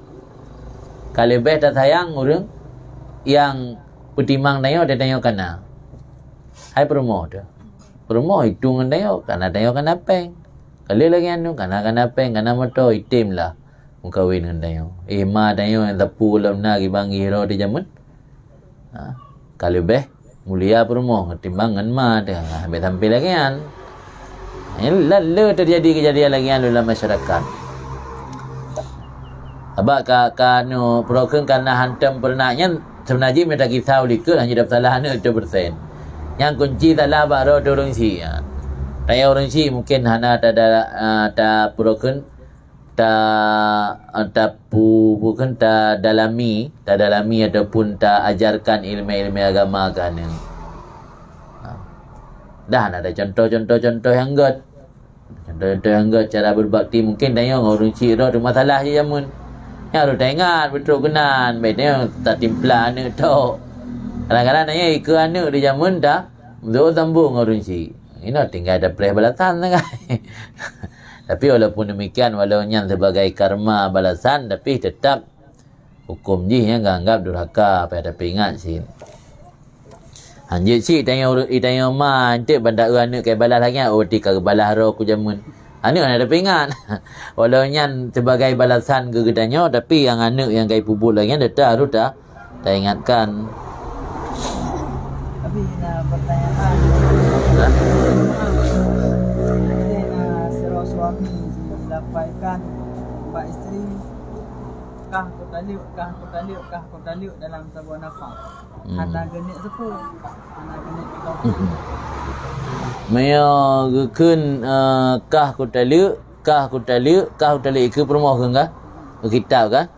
Kalau lebih tak sayang orang yang petimang tanya dia tanya kana. Hai promo tu. Promo hitung tanya kana tanya kana peng. Kalau lagi anu kana peng kana motor item lah. Mengkawin dengan tanya. Ma tanya yang tepu dalam nak bang hero di zaman. Kalau lebih mulia promo timbangan ma dia. Habis sampai lagi kan. Lalu terjadi kejadian lagi dalam masyarakat. Abak kanu proken karena hantam pernahnya sebenarnya mereka kisah ulikut hanya dapat salah 1%. Yang kunci salah baru orang si. Tanya orang si mungkin hana tak proken bukan tak dalami ataupun tak ajarkan ilmu agama kan. Dah ada contoh yang god. Contoh yang god cara berbakti mungkin tanya orang cik tu masalah je jamun. Yang tu ingat betul kenan, baiknya tak timpla anak tu. Kadang-kadang tanya ke anak di jamun dah betul sambung orang cik. Ini tinggal ada preh balasan kan. Tapi walaupun demikian walaunya sebagai karma balasan tapi tetap hukum je yang anggap durhaka pada ingat sih. Anjir cik tanya ma nanti bandar anak ke balas lagi tika balas ro ku jamun. Anak ada pengat. Walau nyan sebagai balasan ke gedanya, tapi yang anak yang kai pubul lagi dah tahu dah. Tak ingatkan. Tapi pertanyaan. Dah. Serau suami dilapaikan Pak isteri kah ku taliuk dalam sebuah nafas. Hana genit sepu. Hana genit kau. Maya gekun kah ku taliuk ke permoh ke enggak? Ke kitab kan?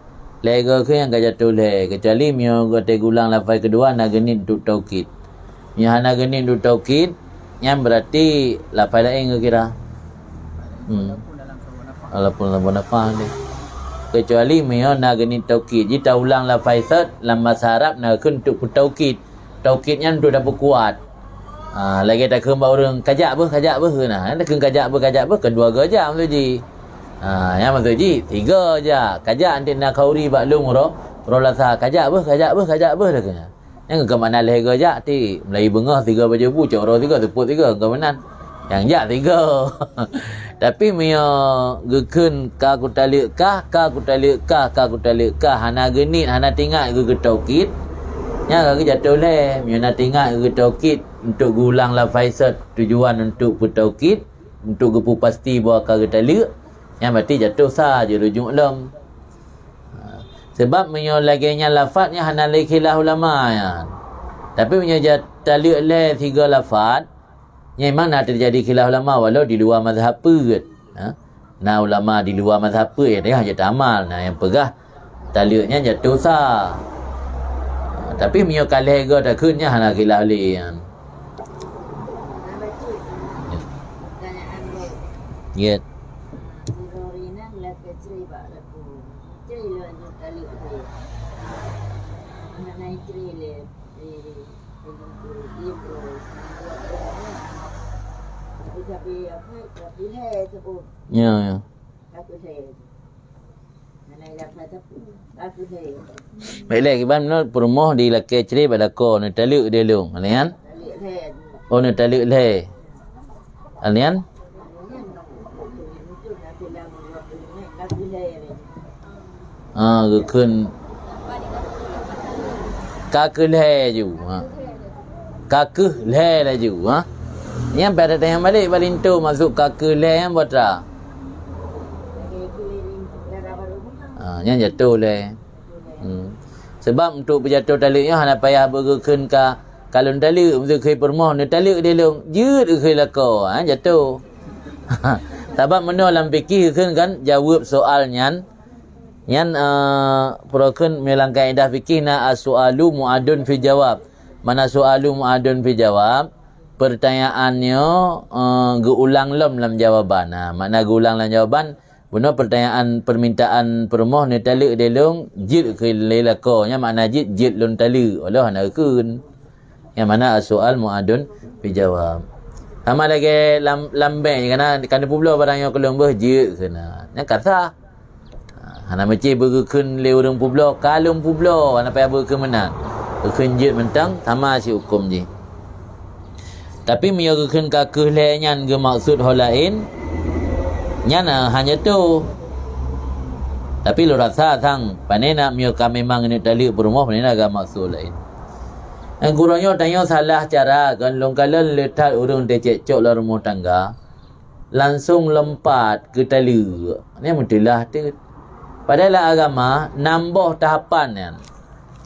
Lega ke yang gajah tulis kecuali mio kata gulang lafaz kedua nak genit untuk taukid. Mio hana genit untuk taukid yang berarti lafaz lain ke kira. Walaupun dalam sebuah nafas ni. Kecuali mio nak genit taukid. Jika ulang lafaz dalam bahasa Arab nak kun untuk taukid. Taukidnya untuk dapat kuat. Lagi tak kembang orang kajak apa nah. Tak kajak apa kedua gajak tu ji. Yang betul ji, 3 je. Kajak nanti nak kauri baklung ro lasa kajak apa dah kena. Yang ke mana leh gajak ti Melayu bengah 3 baju pucuk ro 3 tepuk 3 ke mana. Yang jak 3. Tapi mio gekun ka ku taliuk kah hana genit hana tinggal ke taukid. Nya ke jatuh leh mio nak tinggal ke taukid untuk gulang lafaz tujuan untuk bertaukid untuk gepu pasti bahawa ka taliuk yang berarti jatuh sah je rujuk lam. Sebab menyo laginya lafaznya hana lai khilaf ulama ya. Tapi menyo taliuk leh 3 lafaz memang nak terjadi khilaf ulama walau di luar mazhab pun. Nah ulama di luar mazhab pun dia hanya amal. Nah yang pegah taliuknya jatuh sah. Tapi menyo kalih go tak kunnya hana khilaf li. Ya. Ya. Baiklah kiban no perumoh di laki ceri pada ko ne taliuk dia long. Alian? Oh ne taliuk le. Alian? Gekun kakeh le ju. Kakeh le lah ju. Yang pada tayang balik balintu masuk kakeh le yang buat dah. Yang jatuh le. Sebab untuk berjatuh taliuknya hana payah bergekun ka kalun taliuk mesti kai permoh ne taliuk dia long jeut kai lako jatuh. Sebab meno dalam fikih kan jawab soal nyan purakan melang kaedah fikih na as-su'alu mu'adun fi jawab. Mana soalu mu'adun fi jawab pertanyaannya geulang dalam jawaban. Makna geulang dalam jawaban benar pertanyaan permintaan permoh ni taliuk dia long jid ke lelako nya makna jid lon taliuk Allah nak kun yang mana soal muadun fi jawab sama lagi lambe kana pula barang yang kelong beh jid kena nya kata ana meci berkun le urang publo kalung publo ana payah berkun menang berkun jid mentang sama si hukum je tapi mio berkun kakeh le nyan ge maksud hal lain nyana hanya tu. Tapi lu rasa sang panena mio ka memang ni taliuk berumah panena agak maksud lain. Yang gurunya tanya salah cara kan long kalan letak urang decek-cok la rumah tangga langsung lompat ke taliuk. Ni mutilah tu. Padahal agama nambah tahapan kan.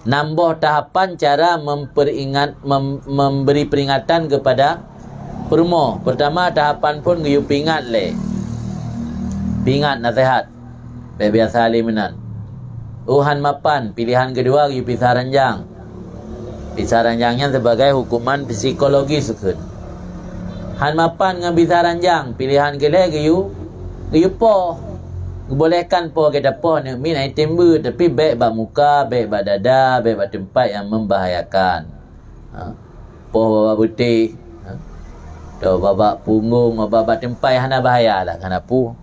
Nambah tahapan cara memberi peringatan kepada perumah. Pertama tahapan pun you pingat le. Pingat nasihat. Biasa aliminan. Uhan mapan. Pilihan kedua you pisah ranjang. Pisah ranjangnya sebagai hukuman psikologis. Han mapan dengan pisah ranjang. Pilihan kedua you po. Bolehkan po kita po ni min item bu tapi baik bak muka, baik bak dada, baik bak tempat yang membahayakan. Po bak putih. Tu babak punggung, babak tempat yang hana bahaya lah kana pu.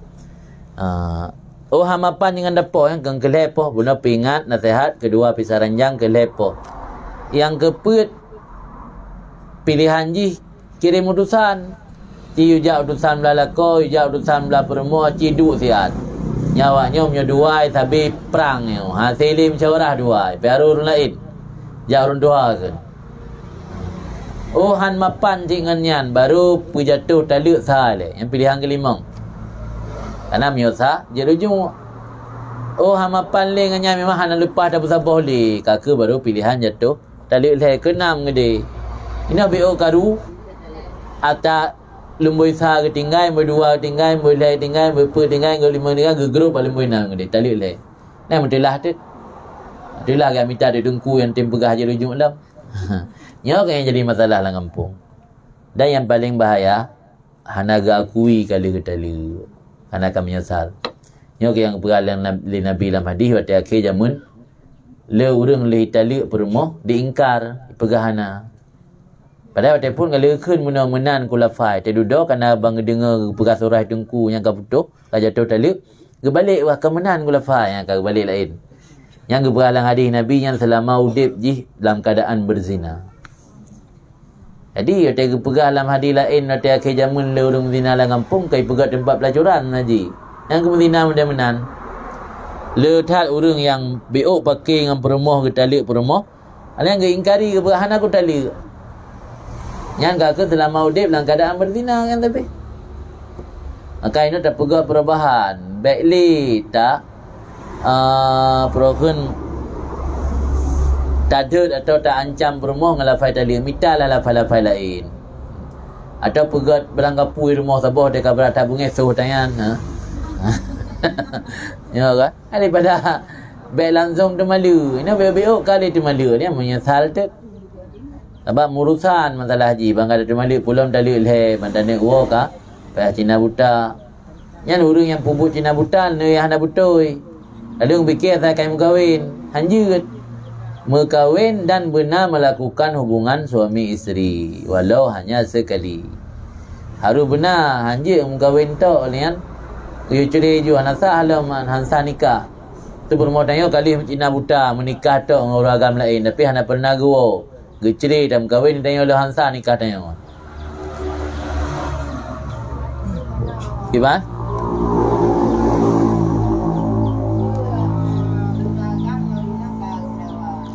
Hamapan dengan depo yang keng kelepo guna pingat nasihat kedua pisah ranjang kelepo yang keput pilihan ji kirim utusan Ci ujak utusan belah lako, ujak utusan belah perempuan, ci duk siat. Nyawaknya menyoduai tapi perangnya. Hasili musyawarah duai. Piaru orang lain. Jak orang dua ke. Oh han mapan dengan nyan baru pujatuh taluk sahale. Yang pilihan kelima. Karena miosa je rujung. Oh han mapan le dengan nyan memang han lepas dah bersabah le. Kakak baru pilihan jatuh taluk le keenam ngede. Ini BO karu atau lumbui sah ke tinggai, berdua tinggai, boleh tinggai, berapa tinggai, lima tinggai, gegrup paling nang dia talik le. Nah mutilah tu. Itulah yang minta dia dengku yang tim pegah je rujuk dalam. Nyo yang jadi masalah dalam kampung. Dan yang paling bahaya hanaga akui kali ke tali. Karena akan menyesal. Nyo yang peralan Nabi dalam hadis waktu akhir zaman le urang le tali permoh diingkar pegahana. Padahal waktu pun kalau keun menan kulafai tedudo karena bang dengar perkara surah tengku yang ka putuh ka jatuh taluk gebalik wah ka menan kulafai yang ka balik lain yang geberalang hadis Nabi yang selama udip jih dalam keadaan berzina. Jadi waktu perkara dalam hadis lain waktu akhir zaman le urang zina dalam kampung kai perkara tempat pelacuran haji yang kemezina menan le tat urang yang beok pakai dengan permoh ke taluk permoh ada yang ingkari ke berhana ku taluk. Yang kakak selama udip dalam keadaan berzina kan tapi. Maka ini tak pegang perubahan. Baikli tak perokan tadut atau tak ancam permoh dengan lafai tali. Minta lah lafai-lafai lain. Atau pegang berangkapui rumah sabah dekat berata bunga suh tangan. Ya kan? Daripada baik langsung termalu. Ini baik-baik kali termalu. Dia menyesal tu. Sebab urusan masalah haji bang ada malik pulang dalil le mandane wo ka pa Cina buta nyan urang yang pupuk Cina buta ne yang hana butoi lalu fikir saya akan berkahwin hanjut berkahwin dan benar melakukan hubungan suami isteri walau hanya sekali harus benar hanjut berkahwin tok lian you curi ju hanasa halaman hansa nikah tu bermodalnya kali Cina buta menikah tok dengan orang agama lain tapi hana pernah go geceri dan kahwin tanya oleh Hansa nikah tanya. Gimana?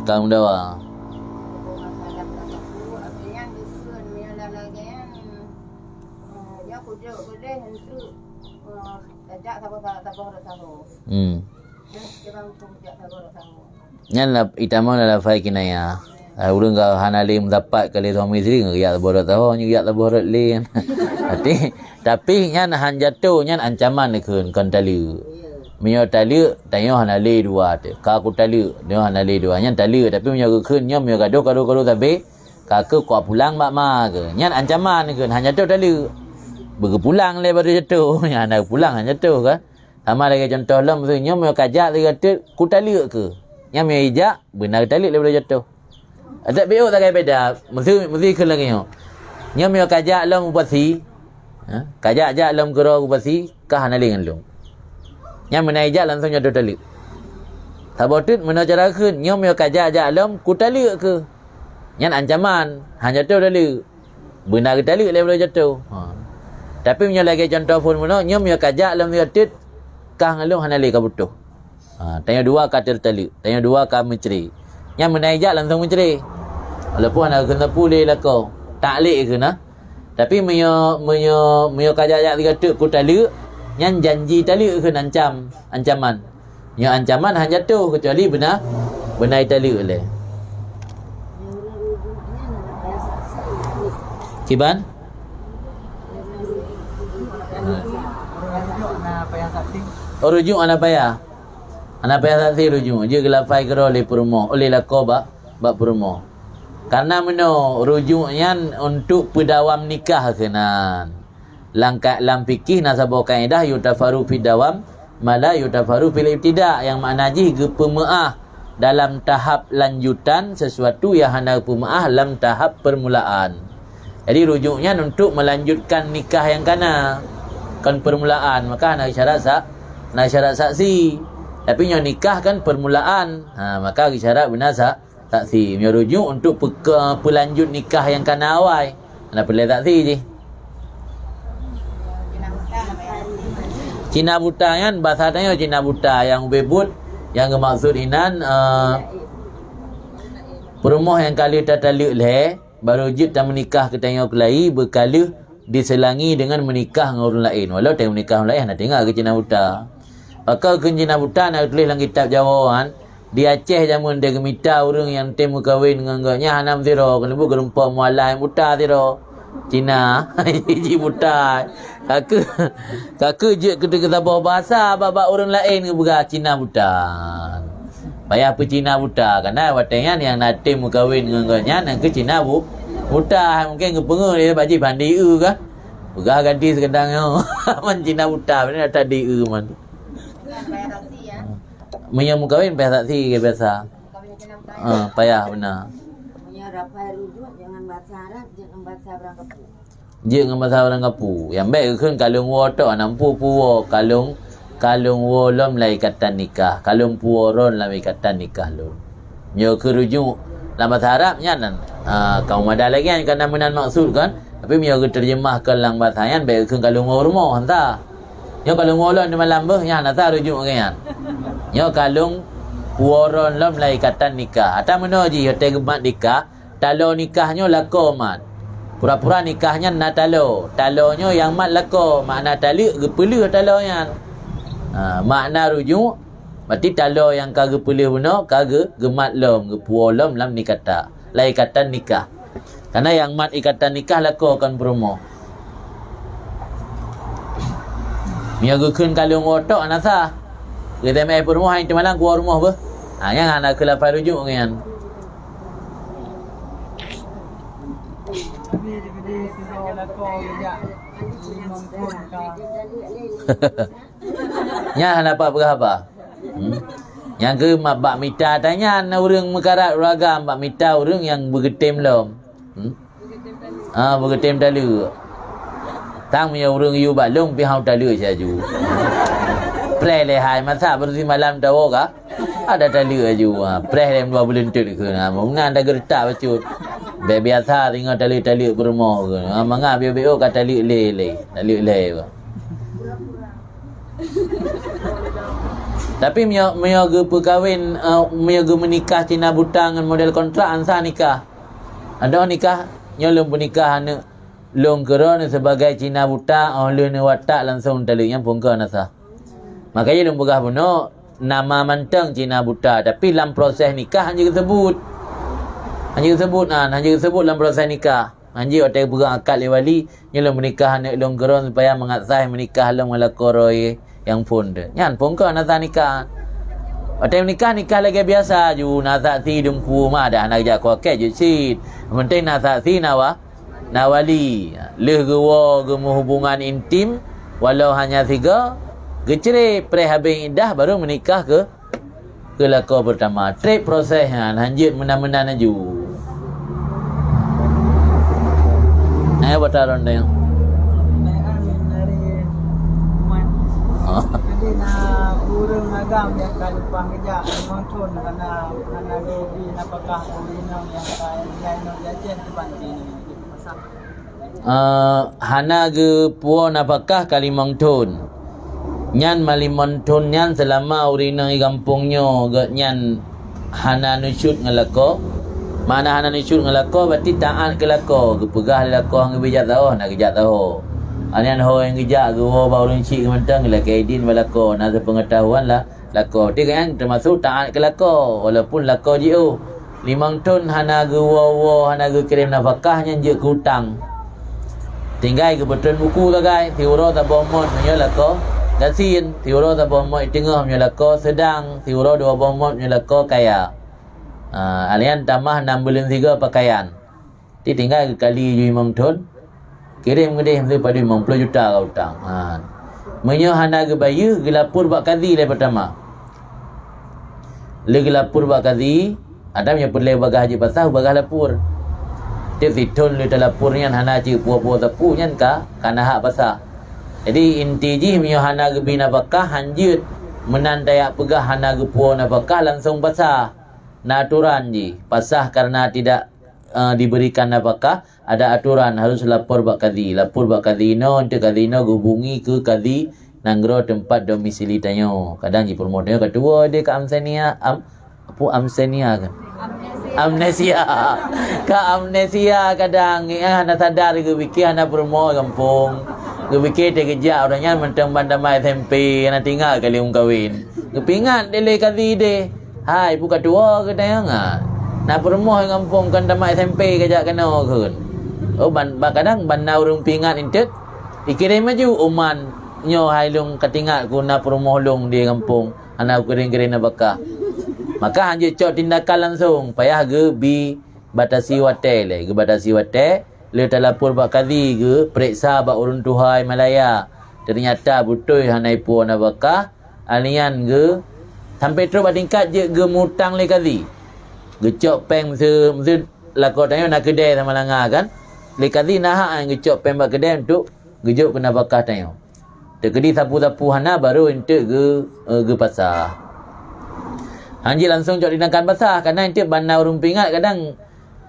Kang dawa. Nyan lah itama lah fai kinaya. Urang ka hanali mendapat kali suami isteri ngeriak borat tahu ngeriak borat le. Tapi nyan han jatuh nyan ancaman keun kon tali. Minyo tali tanyo hanali dua te. Ka ku tali dia hanali dua nyan tali tapi minyo keun nyo minyo gaduh tapi kakak kuat pulang mak ma ke. Nyan ancaman keun han jatuh tali. Berpulang le baru jatuh. Nyan nak pulang han jatuh kan. Sama lagi contoh lam tu nyo minyo kajak le kata ku tali ke. Nyan minyo ijak benar tali le baru jatuh. Tak beok tak kaya beda. Mesti ke lagi yo. Nya mio kajak long upasi. Kajak jak long kero upasi kah nali ngan long. Nya menai jak langsung nyodo tali. Sabotut mena cara keun nya mio kajak jak long ku tali ke. Nya ancaman hanya jatuh tali. Benar ke tali le boleh jatuh. Tapi menyo lagi contoh pun mena nya mio kajak long jatuh kah ngan long hanali ka butuh. Tanya dua katil tali. Tanya dua ka menceri. Nya menai jak langsung menceri. Walaupun nak kena pulih lah kau. Tak lek ke nah. Tapi menyo kajak-kajak tiga tuk ku tali. Yang janji tali ke ancaman. Yang ancaman hanya jatuh kecuali benar tali oleh. Kiban? Rujuk anak payah. Anak payah saksi rujuk. Dia gelafai kero oleh perumoh. Oleh lako bak perumoh. Karena rujuknya untuk pedawam nikah kenan. Langkah lam fikih nasabah kaedah yutafaru fi dawam mala yutafaru fil ibtida yang makna ji pemaah dalam tahap lanjutan sesuatu yang hendak pemaah dalam tahap permulaan. Jadi rujuknya untuk melanjutkan nikah yang kana kan permulaan maka nak syarat saksi. Tapi yang nikah kan permulaan. Maka syarat benar saksi. Yang rujuk untuk pelanjut nikah yang kana awal. Nak perlu saksi je. Cina buta kan bahasanya Cina buta yang bebut yang maksud inan perumah yang kali tataluk leh baru jid dan menikah ke tengok kelai berkala diselangi dengan menikah dengan orang lain. Walau tengok menikah orang lain nak tengok ke Cina buta. Maka ke Cina buta nak tulis dalam kitab Jawa kan di Aceh zaman dia gemita orang yang temu kahwin dengan gaknya hanam zero kena bu gerempa mualai buta zero Cina ji buta kaka je kita bawa bahasa baba orang lain ke berah Cina buta payah apa Cina buta kerana watengan yang nak temu kahwin dengan gaknya nak ke Cina buta mungkin ke pengu dia baji bandi ke berah ganti sekadang man Cina buta benar tadi man Punya muka kawin payah saksi ke biasa. Payah benar. Punya rapai rujuk jangan bahasa Arab, jangan bahasa orang Kapu. Jangan bahasa orang Kapu. Yang baik kan kalung wo tok nampu puwo kalung wo lom lai ikatan nikah. Kalung puwo ron lai ikatan nikah lon. Nyo ke rujuk dalam bahasa Arab nyan. Kaum ada lagi kan menan maksud kan. Tapi nyo ke terjemahkan dalam bahasa yan baik kan kalung wo rumah hanta. Nyo kalung wo lon di malam beh nyan asa rujuk kan. Nyo kalung puoron lom lai ikatan nikah. Atau menoji hotel gemat nikah, talo nikahnya lako mat. Pura-pura nikahnya na talo. Talonyo yang mat lako, makna tali gepelu talonya. Makna rujuk berarti talo yang kage pelih benar kage gemat lom, gepuo lom lam nikata. Lai ikatan nikah. Karena yang mat ikatan nikah lako kan promo. Mia gukun kalung otok anasa. Kita mai rumah yang mana keluar rumah ber. Yang anak kelapa rujuk kan. Nya apa berapa? Yang ke bak mita tanya orang mekarat ragam bak mita orang yang bergetem lom. Bergetem talu. Tang punya orang you balong pi hau talu saja. Preh lehai masa bersih malam tahu kah? Ada tali aja. Preh lem 2 bulan tu ke. Mungkin ada gertak bacut. Biasa tinggal tali berumah ke. Mangga bio kat tali le. Tali le. Tapi mio ge perkahwin mio ge menikah Cina buta dengan model kontrak ansa nikah. Ada nikah nyolong pernikah anu long keron sebagai Cina buta oleh watak langsung tali yang pungka nasa. Makanya dia berah benar nama mantang Cina buta. Tapi dalam proses nikah hanya disebut. Hanya disebut dalam proses nikah. Hanya orang berang akad lewali. Nyalah menikah anak long geron supaya mengaksai menikah long melakoroy yang pun dia. Nyan pun ke nasa nikah. Orang nikah lagi biasa. Ju nasa si dumpu mah ada anak jak kuaket je sit. Penting nasa si nawali. Leh gewa gemu hubungan intim. Walau hanya 3. Gecere pre habis indah baru menikah ke lako pertama. Trip prosesnya lanjut menan-menan aju. Ayo bataron dah. Jadi na burung agam yang kalupang kerja monton karena gobi napakah kulino yang kaya no jajan dibanti masak. Hana ge puon apakah kalimang ton. Nyan malimon ton nyan selama urina di kampungnya ge nyan hana nusyut ngelako. Mana hana nusyut ngelako berarti taat ke lako. Ge pegah lako hang bijak tahu nak bijak tahu. Anian ho yang bijak ge ho baru cik mentang la kaidin balako nak pengetahuan lah lako. Dia kan termasuk taat ke lako walaupun lako jiu. 5 ton hana ge wo hana ge kirim nafkah nyan je ke hutang. Tinggal kebetulan buku lah guys. Tiuro tak bomot punya lako. Gasin, tiuro tak bomot tengah punya lako. Sedang, tiuro 2 bomot punya lako kaya. Alian tambah 6 bulan 3 pakaian. Jadi tinggal kali 5 ton. Kirim ke dia pada 50 juta kau hutang. Punya hana ke bayu, gelapur buat kazi lah pertama. Le gelapur buat kazi. Ada punya perlai bagah haji pasal, bagah lapur. Dia fitun le telapurnya hana ci puo-puo tepu nyan ka kana hak pasah. Jadi inti ji mio hana ge bina bakah hanjut menandayak pegah hana ge puo na bakah langsung pasah. Naturan ji pasah karena tidak diberikan nafkah ada aturan harus lapor bak kadhi. Lapor bak kadhi no untuk kadhi no hubungi ke kadhi nanggro tempat domisili tanyo. Kadang ji promote tanyo kedua dia ke amsenia amsenia kan. Amnesia. Ka amnesia kadang hana sadar ke fikir hana promo kampung. Ke fikir dia kerja orangnya mentang bandar mai SMP hana tinggal kali kawin. Ke pingat dele kali de. Hai buka dua ke tayang na promo kampung kan damai SMP kerja kena kun. Oh kadang bandar urang pingat intet dikirim maju uman nyo hailung katingat ku na promo long di kampung ana kering-kering na baka. Maka hanya cok tindakan langsung payah ge bi batasi wate le ge batasi wate le telapor bak kadi ge periksa bak urun tuhai Malaya ternyata betul hanai pu na baka alian ge sampai terus tingkat je ge mutang le kadi ge cok peng mesti lakot tanyo nak kedai sama langa kan le kadi nah ge cok peng bak kedai untuk gejuk kena bakah tanyo tekedi sapu-sapu hana baru ente ge pasar. Hanji langsung cok tindakan basah kerana ente bandar urung pingat kadang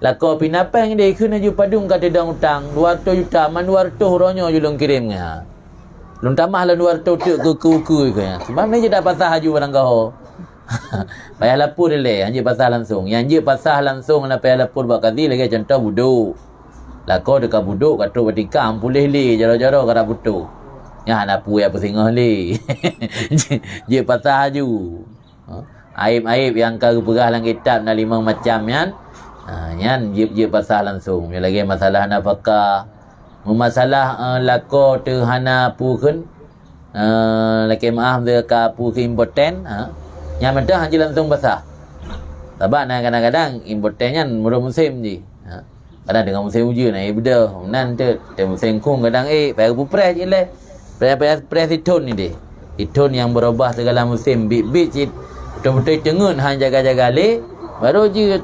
lako pinapang dia kena ju padung kata dang utang 200 juta man 200 ronyo julung kirim nya. Lun tambah lah 200 tu ke ya. Sebab ni je dah pasah haju barang kau. Payah lapor dia hanji pasah langsung. Yang je pasah langsung nak payah lapor bak kazi lagi contoh buduk. Lako dekat buduk kata bertingkam pulih li jaro-jaro kada butuh. Ya nak pu ya pesingah li. Je pasah haju. Aib-aib yang kau perah dalam kitab na 5 macam yan. Yan je pasal langsung. Yang lagi masalah nafkah. Masalah lako tu hana pukun. Laki maaf dia ka pukun important. Yang mentah haji langsung basah. Sebab kadang-kadang importantnya murah musim je. Kadang dengan musim hujan naik beda. Nan tu musim kung kadang payah pupres je lah. Payah itun ni dia. Itun yang berubah segala musim. Bit-bit je. Betul-betul cengun hang jaga-jaga le baru je.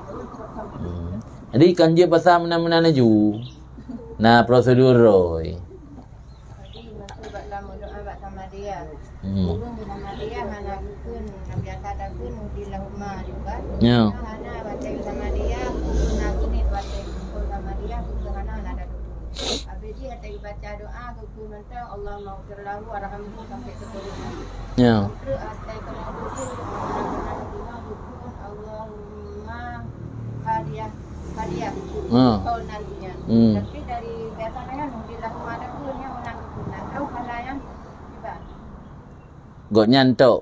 Jadi kan je pasal mana-mana laju. Nah prosedur roy. Jadi masa buat lama doa buat sama dia. Urung di sama dia hana kun biasa ada kun di lahuma juga. Ya. Hana baca sama dia, nak kunit baca sama dia, hana ada tu. Habis dia ada baca doa ke mentang Allah maghfir lahu warhamhu sampai ke tujuan. Ya. Terus ada kemudian Allahumma hadiah kau nantinya. Tapi dari biasanya nudilah mana pun yang menang kepunan. Tahu kalau yang juga. Gok nyantok.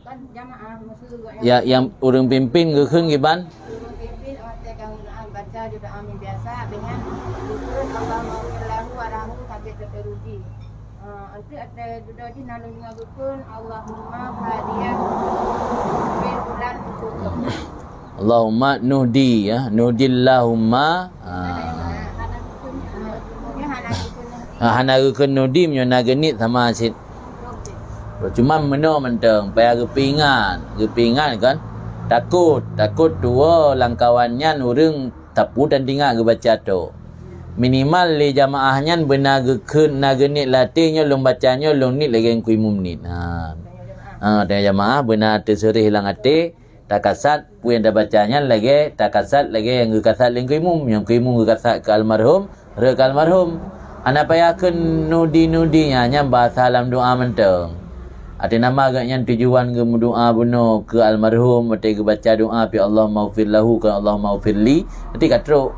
Kan jamaah maksud Ya yang urang pimpin ke keun giban. urung pimpin orang kang baca juga amin biasa dengan turun Allah maghfirlahu warahmu sampai ke teruji. Nanti ada juga di nalung ngabukun Allahumma hadiah bil bulan khusus. Allahumma nuhdi ya. Nuhdillahumma. Hana keun nudi menyona genit sama asid. Cuma meno menteng payah gepingan kan. Takut dua langkawannya urang tapu dan tinggal ke baca tu. Minimal le jamaahnya benar keun na genit latihnya long bacanya long nit lagi yang kuimum nit. Tanya jamaah benar terserih hilang hati. Takasat pu yang dah bacanya lagi takasat lagi yang gekasat leng kuimum yang kuimum gekasat ke almarhum re ke almarhum. Ana payakeun nudi-nudinya nya bahasa dalam doa menteng. Ada nama agaknya tujuan ke doa bunuh ke almarhum atau ke baca doa pi Allah maghfir lahu ke Allah maghfir li. Nanti katro.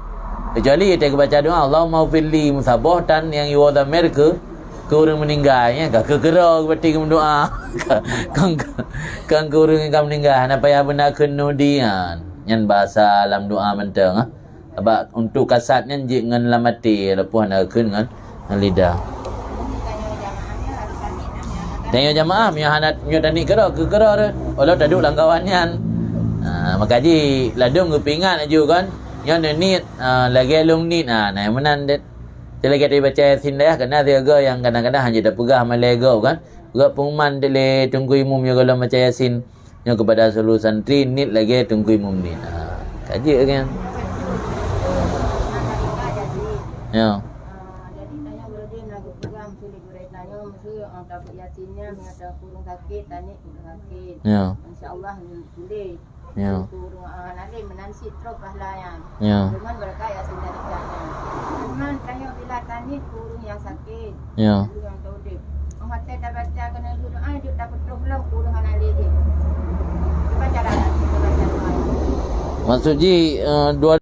Kecuali kita ke baca doa Allah maghfir li musabah dan yang iwada mereka ke orang meninggalnya ke kegera berarti ke doa. Kan ke orang yang meninggal ana payah benar ke nudian. Nyan bahasa dalam doa menteng sebab untuk kasatnya je ngan lamati lepas nak keun ngan lidah. Tanya jamaah yang hanat nyo tani kera ke kera re. Olah taduk langkawannya. Makaji ladung kepingan aju kan. Nyo nit lagi long nit nah menan det. Dia lagi ada baca Yasin dah kena dia yang kadang-kadang hanya dah pegah malego kan. Pegah pengumuman dia tunggu imum yo kalau baca Yasin nyo kepada seluruh santri nit lagi tunggu imum nit. Kaji kan. Ya. Jadi tanya berarti nak pegang sulit berat tanya mesti dapat yasinnya mengada kurung sakit tani kurung sakit. Ya. Insya-Allah boleh. Ya. Kurung nanti menansi terus pahlayan. Ya. Dengan berkah yasin dari tanya. Cuman tanya bila tani kurung yang sakit. Ya. Kurung yang taudip. Hotel dah baca kena doa dia dapat terus dengan ali dia. Baca dah baca doa. Maksud Ji, dua